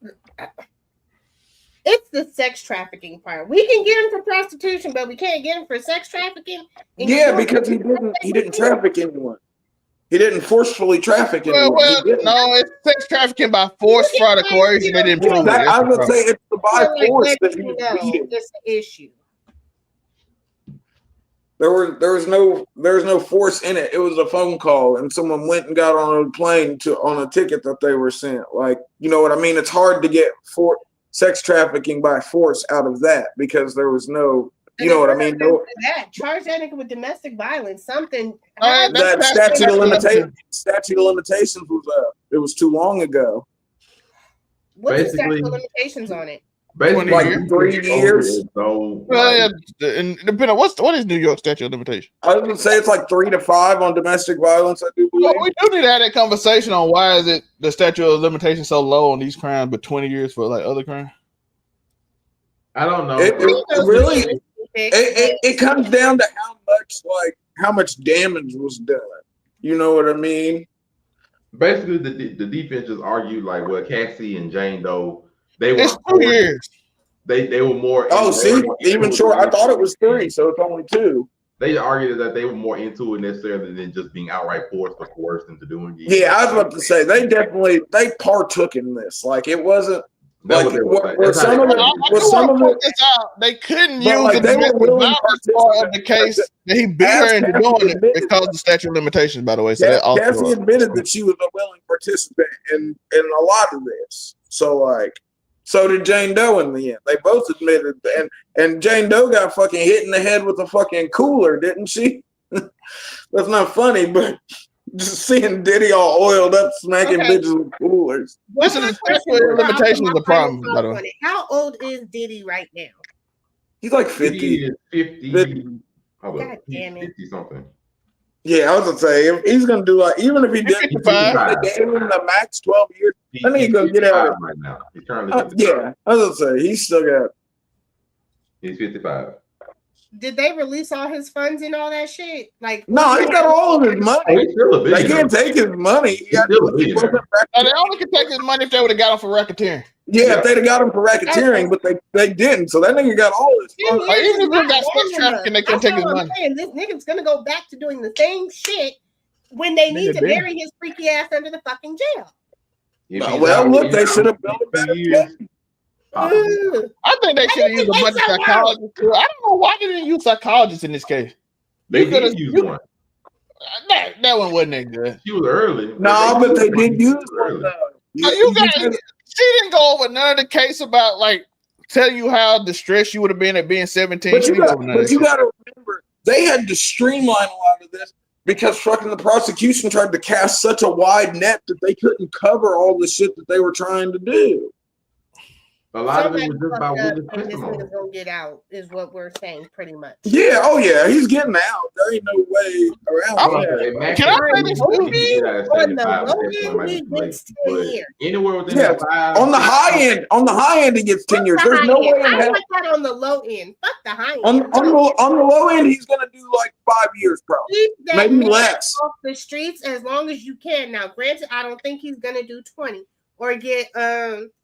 It's the sex trafficking part. We can get him for prostitution, but we can't get him for sex trafficking. Yeah, because he didn't traffic anyone. He didn't forcefully traffic anyone. Well, no, it's sex trafficking by force, fraud, or coercion. They didn't prove it. I would say it's the by force that he was beating. It's the issue. There was no force in it. It was a phone call, and someone went and got on a plane on a ticket that they were sent. Like, you know what I mean? It's hard to get sex trafficking by force out of that because there was no. You know what I mean? No, charge that nigga with domestic violence. Something. That statute of limitations was up. It was too long ago. What's the statute of limitations on it? Basically, like 3 years. So, and depending on what is New York statute of limitation? I was gonna say it's like 3 to 5 on domestic violence. I do believe. Well, we do need to have that conversation on why is it the statute of limitation so low on these crimes, but 20 years for like other crimes. I don't know. It comes down to how much damage was done. You know what I mean? Basically, the defense just argued like, well, Cassie and Jane Doe, they were 2 years. They were more. Oh, see, even short. I thought it was 3, so it's only 2. They argued that they were more into it necessarily than just being outright forced or coerced into doing it. Yeah, I was about to say they partook in this. Like it wasn't. Like, some of it, they couldn't use the domestic violence part of the case that he beat her into doing it because of the statute of limitations, by the way. So Cassie admitted that she was a willing participant in a lot of this. So did Jane Doe in the end. They both admitted, and Jane Doe got fucking hit in the head with a fucking cooler, didn't she? That's not funny, but just seeing Diddy all oiled up, smacking bitches with coolers. Listen, the statute of limitations is the problem, by the way. How old is Diddy right now? He's like 50. 50. God damn it. 50 something. Yeah, I was gonna say if he's gonna do even if he did, they gave him the max 12 years. I need to go get out right now. He's currently. Yeah, I was gonna say he's still got. He's 55. Did they release all his funds and all that shit? Like, No, he got all of his money. He's still a They billionaire. can't take his money. He's still a billionaire. They only could take his money if they would have got him for racketeering. Yeah, if they'd have got him for racketeering, but they didn't. So that nigga got all his funds. Like, even if he got sex trafficking, they couldn't take his money. This nigga's gonna go back to doing the same shit when they need to bury his freaky ass under the fucking jail. Well, look, they should have built a better case. I think they should have used a bunch of psychologists too. I don't know why they didn't use psychologists in this case. They did use one. That one wasn't that good. She was early. No, but they did use one. She didn't go over none of the case about like tell you how distressed you would have been at being 17. But you got to remember, they had to streamline a lot of this because fucking the prosecution tried to cast such a wide net that they couldn't cover all the shit that they were trying to do. A lot of it was just about Will's testimony. This nigga's gonna get out, is what we're saying, pretty much. Yeah, oh yeah, he's getting out. There ain't no way around that. Can I say this? Anywhere within on the high end, he gets 10 years. There's no way in hell. I like that on the low end. Fuck the high end. On the low end, he's gonna do like 5 years, probably. Keep that maybe man less. off the streets as long as you can. Now, granted, I don't think he's gonna do 20 or get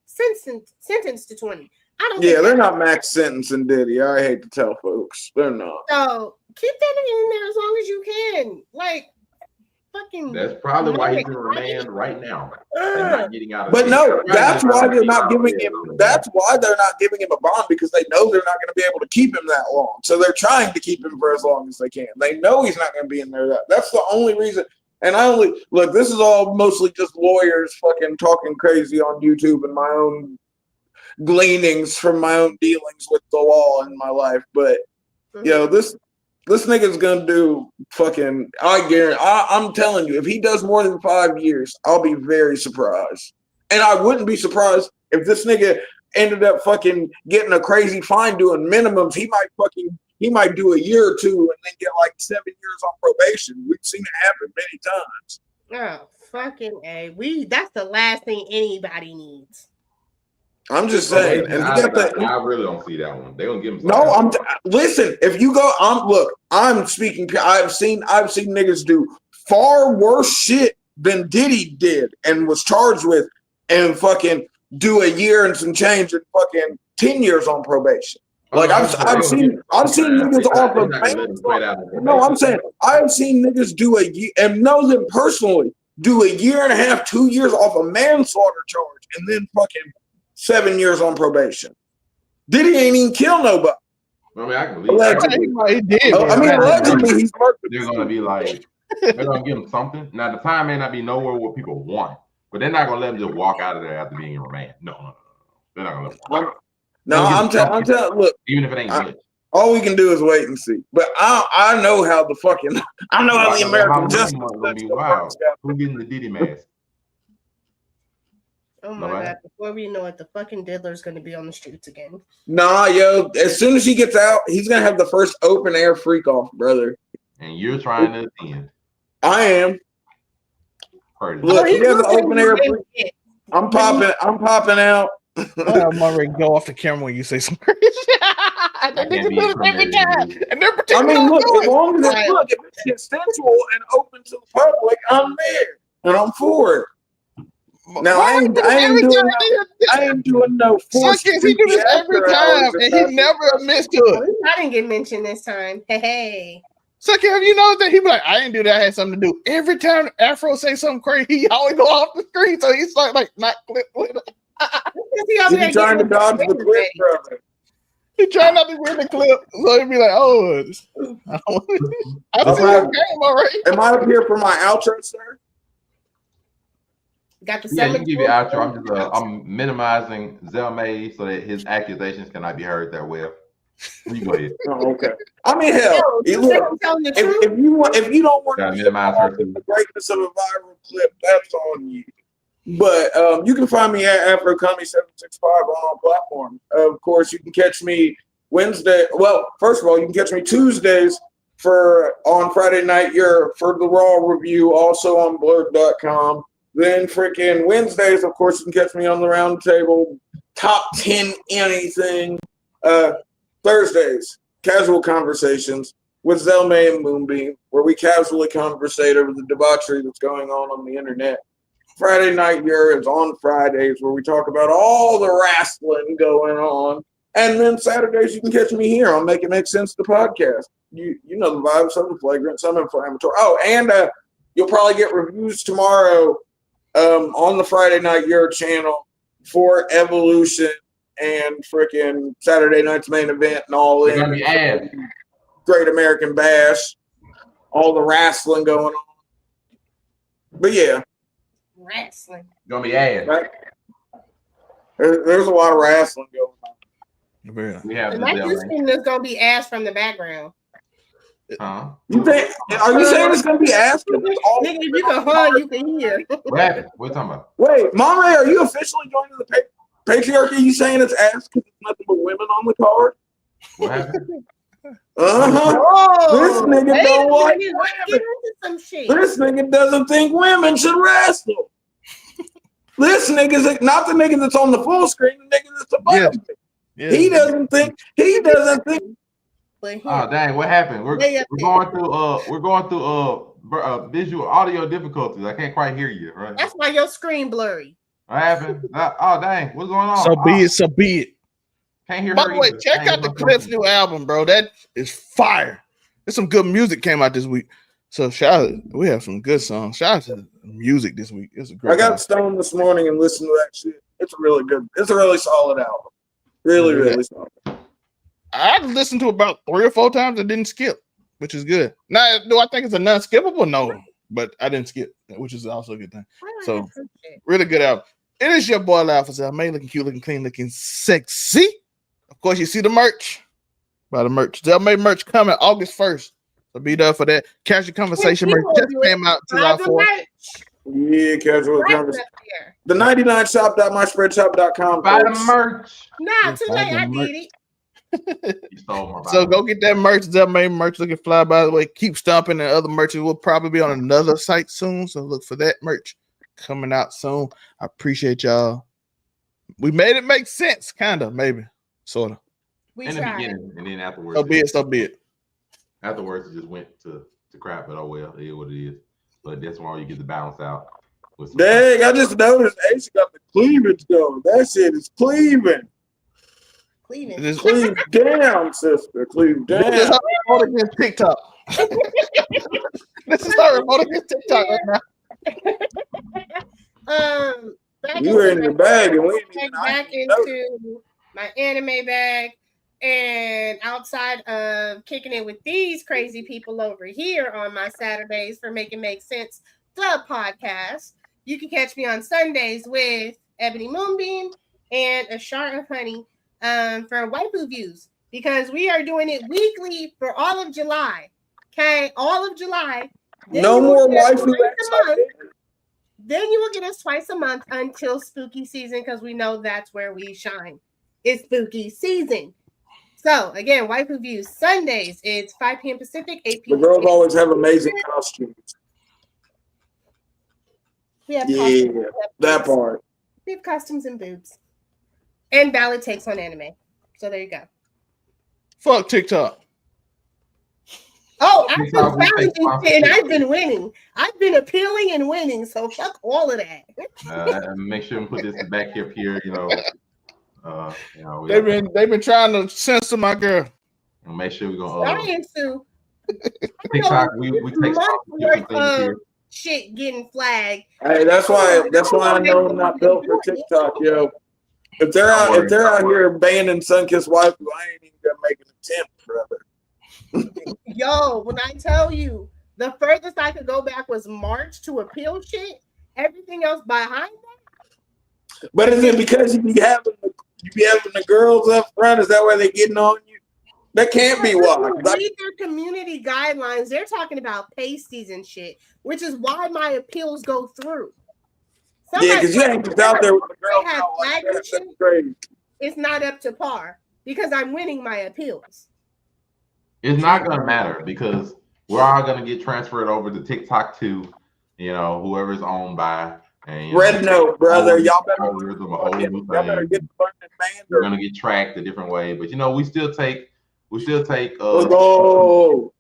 sentenced to 20. I don't. Yeah, they're not max sentencing Diddy. I hate to tell folks, they're not. So keep that in there as long as you can. Like, fucking. That's probably why he's in remand right now. Not getting out of but no, that's why they're not giving him. That's why they're not giving him a bond because they know they're not going to be able to keep him that long. So they're trying to keep him for as long as they can. They know he's not going to be in there. That's the only reason. And I only look, this is all mostly just lawyers fucking talking crazy on YouTube and my own gleanings from my own dealings with the law in my life. But this nigga's gonna do fucking, I guarantee, I'm telling you, if he does more than 5 years, I'll be very surprised. And I wouldn't be surprised if this nigga ended up fucking getting a crazy fine doing minimums. He might do a year or two and then get like 7 years on probation. We've seen it happen many times. Oh, fucking A. That's the last thing anybody needs. I'm just saying. And I really don't see that one. They're gonna give him listen, if you go, I'm speaking, I've seen niggas do far worse shit than Diddy did and was charged with and fucking do a year and some change and fucking 10 years on probation. Like I've seen niggas off of I'm saying I've seen niggas do a year and know them personally do a year and a half, 2 years off a manslaughter charge and then fucking 7 years on probation. Diddy ain't even kill nobody. I mean, I can believe allegedly. He did. Allegedly he's murdered. They're gonna be like, they're gonna give him something. Now the time may not be nowhere what people want, but they're not gonna let him just walk out of there after being in remand. No. They're not gonna let him walk out. No, I'm telling. Look, even if it ain't good, all we can do is wait and see. But I know how the fucking how the American justice gonna be wild. Who getting the Diddy mask? Oh my God! Before we know it, the fucking diddler's gonna be on the streets again. Nah, yo. As soon as he gets out, he's gonna have the first open air freak off, brother. And you're trying to attend. I am. Look, he has an open air freak. I'm popping out. I'm already go off the camera when you say some crazy shit. Every time. And they're I mean, look, as long as it's consensual and open to the public, I'm there and I'm for it. Now I ain't doing no forced. He do this every time, and he never admits to it. I didn't get mentioned this time. Hey. So, have you noticed that he be like, I didn't do that, I had something to do. Every time Afro say something crazy, he always go off the screen, so he's like not clip with it. He's trying to dodge the clip, brother. He trying not to win the clip, so he'd be like, "Oh, I see your game already." Am I up here for my outro, sir? Got the you can give your outro. I'm minimizing Zelmay so that his accusations cannot be heard that well. You go ahead. Oh, okay. I mean, hell, if you don't want to minimize the greatness of a viral clip, that's on you. But you can find me at AfroComedy765 on all platforms. Of course, you can catch me Wednesday. Well, first of all, you can catch me Tuesdays on Friday night for the Raw review, also on blurred.com. Then freaking Wednesdays, of course, you can catch me on the round table, top 10 anything. Thursdays, casual conversations with Zelmay and Moonbeam, where we casually conversate over the debauchery that's going on the internet. Friday Night Year is on Fridays, where we talk about all the wrestling going on. And then Saturdays, you can catch me here on Make It Make Sense, the podcast. You know the vibe, some flagrant, some inflammatory. Oh, and you'll probably get reviews tomorrow on the Friday Night Year channel for Evolution and freaking Saturday night's main event and all They're gonna be ads. Great American Bash, all the wrestling going on. But yeah, Wrestling. Gonna be ads. right? There's a lot of wrestling going on. We have And that just means there's gonna be ass from the background. huh? You think? Are you saying it's gonna be ass? Nigga, if you can hug, you can hear. What happened? What you talking about? Wait, Mama, are you officially joining the patriarchy? You saying it's ass because it's nothing but women on the card? What happened? This nigga don't like Let's women. get into some shit. This nigga doesn't think women should wrestle. This nigga's not the nigga that's on the full screen, the nigga that's above me. Yeah. He doesn't think. But here, Oh dang! What happened? We're Way up going through visual audio difficulties. I can't quite hear you. Right? that's why your screen blurry. What happened? Oh dang! What's going on? So be it. So be it. Can't hear By her the way, either. check Dang, out the what's Clips going new album, bro. That is fire. There's some good music came out this week. So we have some good songs. Shout out to the music this week. It's a great. I got album. stoned this morning and listened to that shit. It's a really good. It's a really solid album. Really, really solid. I listened to it about 3 or 4 times and didn't skip, which is good. Now, do I think it's a non-skippable? No, but I didn't skip, which is also a good thing. So, really good album. It is your boy Alpha Zelmay, looking cute, looking clean, looking sexy. Of course, you see the merch. Buy the merch. Zelmay merch coming August 1st. So be there for that. Casual Conversation merch just came out July 4th. Yeah, casual conversation. The 99shop.myspreadshop.com. Buy the merch. Nah, too late. I did it. You stole my So go get that merch. Zelmay merch looking fly, by the way. Keep stomping, and other merch will probably be on another site soon. So look for that merch coming out soon. I appreciate y'all. We made it make sense, kind of, maybe, sort of. In the beginning, and then afterwards. So be it. Afterwards, it just went to crap, but oh well, it is what it is. But that's why you get the balance out. Dang, I just noticed Ace got the cleavage going. That shit is cleaving. Cleave down, sister. Cleave down. This is how remote against TikTok. This is how remote against TikTok right now. You were in the bag and we ain't back into my anime bag. And outside of kicking it with these crazy people over here on my Saturdays for Make It Make Sense, the podcast, you can catch me on Sundays with Ebony Moonbeam and a Shard of Honey for Waifu Views, because we are doing it weekly for all of July. Okay, all of July. No more waifu. Then you will get us twice a month until spooky season, because we know that's where we shine. It's spooky season. So again, Waifu Views Sundays. It's 5 p.m. Pacific, 8 p.m. The girls always have amazing costumes. We have that part. We have costumes and boobs, and valid takes on anime. So there you go. Fuck TikTok. Oh, I've been challenging and I've been winning. I've been appealing and winning. So fuck all of that. Make sure and put this back up here. They've been trying to censor my girl. And make sure we're gonna trying to. TikTok. We take shit getting flagged. Hey, that's why I know I'm not built for TikTok, yo. If they're out here banning Sunkissed Waifu, I ain't even gonna make an attempt, brother. Yo, when I tell you the furthest I could go back was March to appeal shit, everything else behind that. But is it because you be having the girls up front? Is that why they're getting on you? That can't be why. Read their community guidelines. They're talking about pasties and shit, which is why my appeals go through. Yeah, because you ain't just out there with the girls. That's crazy. It's not up to par because I'm winning my appeals. It's not gonna matter because we're all gonna get transferred over to TikTok too. Whoever's owned by. And, Red Note, brother. Y'all better get the funding. We're gonna get tracked a different way, but we still take We still take Let's go.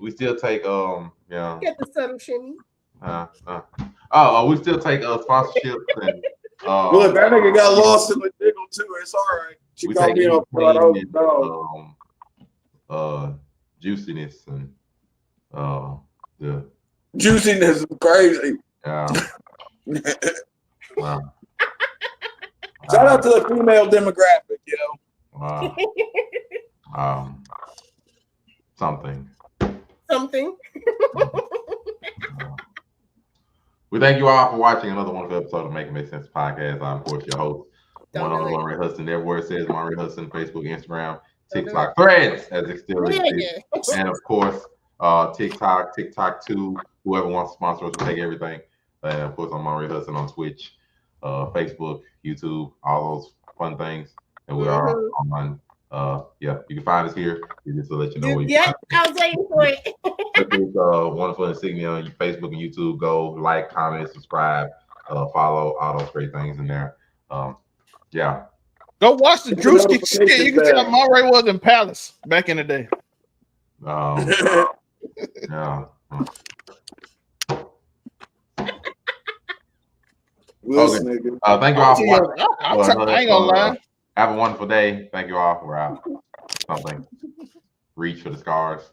we still take yeah. Get the subtle shimmy. We still take sponsorships and Look, that nigga got lost in the jiggle too. It's all right. She we caught take me off guard. I was down. Juiciness and the Juiciness is crazy. Wow. Shout out to the female demographic, yo. Something. We thank you all for watching another wonderful episode of Make It Make Sense podcast. I'm, of course, your host, one on Monterey Hudson. Everywhere it says Monterey Hudson, Facebook, Instagram, TikTok, Threads, as it still exists. And, of course, TikTok 2. Whoever wants to sponsor us will take everything. And, of course, I'm Monterey Hudson on Twitch, Facebook, YouTube, all those fun things. And we are on. You can find us here. Just to let you know where you I was waiting for it. It's wonderful insignia on Facebook and YouTube. Go like, comment, subscribe, follow, all those great things in there. Go watch the Drewski skit. You can tell Monterey was in Palace back in the day. Thank you all for watching. I ain't gonna lie. Have a wonderful day. Thank you all. We're out. Something. Reach for the scars.